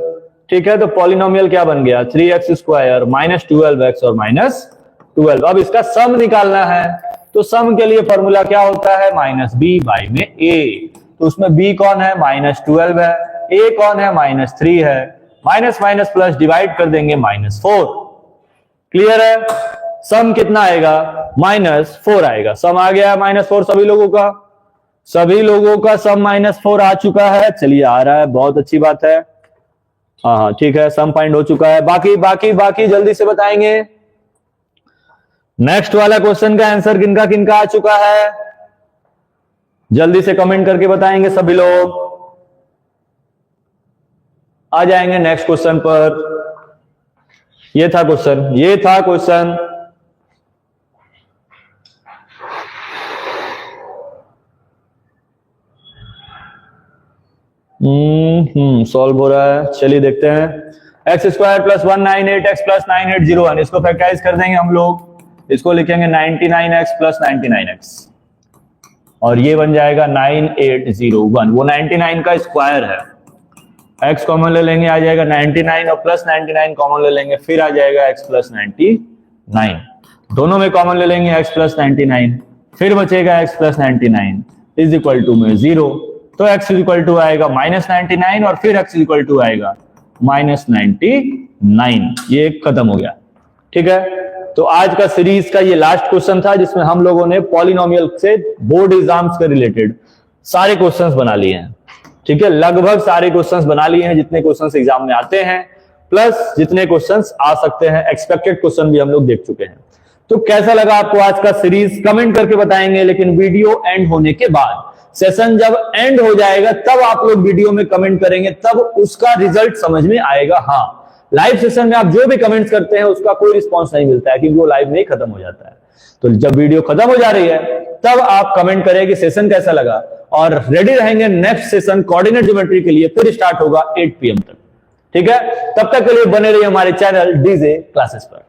ठीक है, तो पॉलिनोमियल क्या बन गया? 3x स्क्वायर माइनस 12x और -12। अब इसका सम निकालना है, तो सम के लिए फॉर्मूला क्या होता है? माइनस बी बाई में ए। तो उसमें b कौन है? -12 है, a कौन है? -3 है, माइनस माइनस प्लस डिवाइड कर देंगे -4। क्लियर है? सम कितना आएगा? -4 आएगा। सम आ गया -4 सभी लोगों का सम -4 आ चुका है। चलिए आ रहा है, बहुत अच्छी बात है। हाँ ठीक है, सम फाइंड हो चुका है। बाकी जल्दी से बताएंगे। नेक्स्ट वाला क्वेश्चन का आंसर किनका किनका आ चुका है? जल्दी से कमेंट करके बताएंगे सभी लोग। आ जाएंगे नेक्स्ट क्वेश्चन पर। ये था क्वेश्चन। सॉल्व हो रहा है, चलिए देखते हैं। X square plus 198x plus 9801, इसको फैक्टराइज कर देंगे हम लोग। इसको लिखेंगे 99x प्लस 99x, और ये बन जाएगा 9801। वो 99 का स्क्वायर है, x कॉमन ले लेंगे, आ जाएगा 99, और प्लस 99 कॉमन ले लेंगे, फिर आ जाएगा x प्लस 99। दोनों में कॉमन ले लेंगे x प्लस 99, फिर बचेगा x plus 99 is equal to में 0। तो x इज इक्वल टू आएगा -99, और फिर x इज इक्वल टू आएगा -99। ये खत्म हो गया। ठीक है, तो आज का सीरीज का ये लास्ट क्वेश्चन था, जिसमें हम लोगों ने पॉलिनोमियल से बोर्ड एग्जाम्स के रिलेटेड सारे क्वेश्चंस बना लिए हैं। ठीक है, लगभग सारे क्वेश्चंस बना लिए हैं जितने क्वेश्चंस एग्जाम में आते हैं, प्लस जितने क्वेश्चंस आ सकते हैं, एक्सपेक्टेड क्वेश्चन भी हम लोग देख चुके हैं। तो कैसा लगा आपको आज का सीरीज? कमेंट करके बताएंगे, लेकिन वीडियो एंड होने के बाद, सेशन जब एंड हो जाएगा तब आप लोग वीडियो में कमेंट करेंगे, तब उसका रिजल्ट समझ में आएगा। हाँ, लाइव सेशन में आप जो भी कमेंट्स करते हैं उसका कोई रिस्पांस नहीं मिलता है, क्योंकि वो लाइव में ही खत्म हो जाता है। तो जब वीडियो खत्म हो जा रही है तब आप कमेंट करें कि सेशन कैसा लगा, और रेडी रहेंगे नेक्स्ट सेशन कोऑर्डिनेट ज्योमेट्री के लिए, फिर स्टार्ट होगा 8 PM तक। ठीक है, तब तक के लिए बने रहिए हमारे चैनल डीजे क्लासेस पर।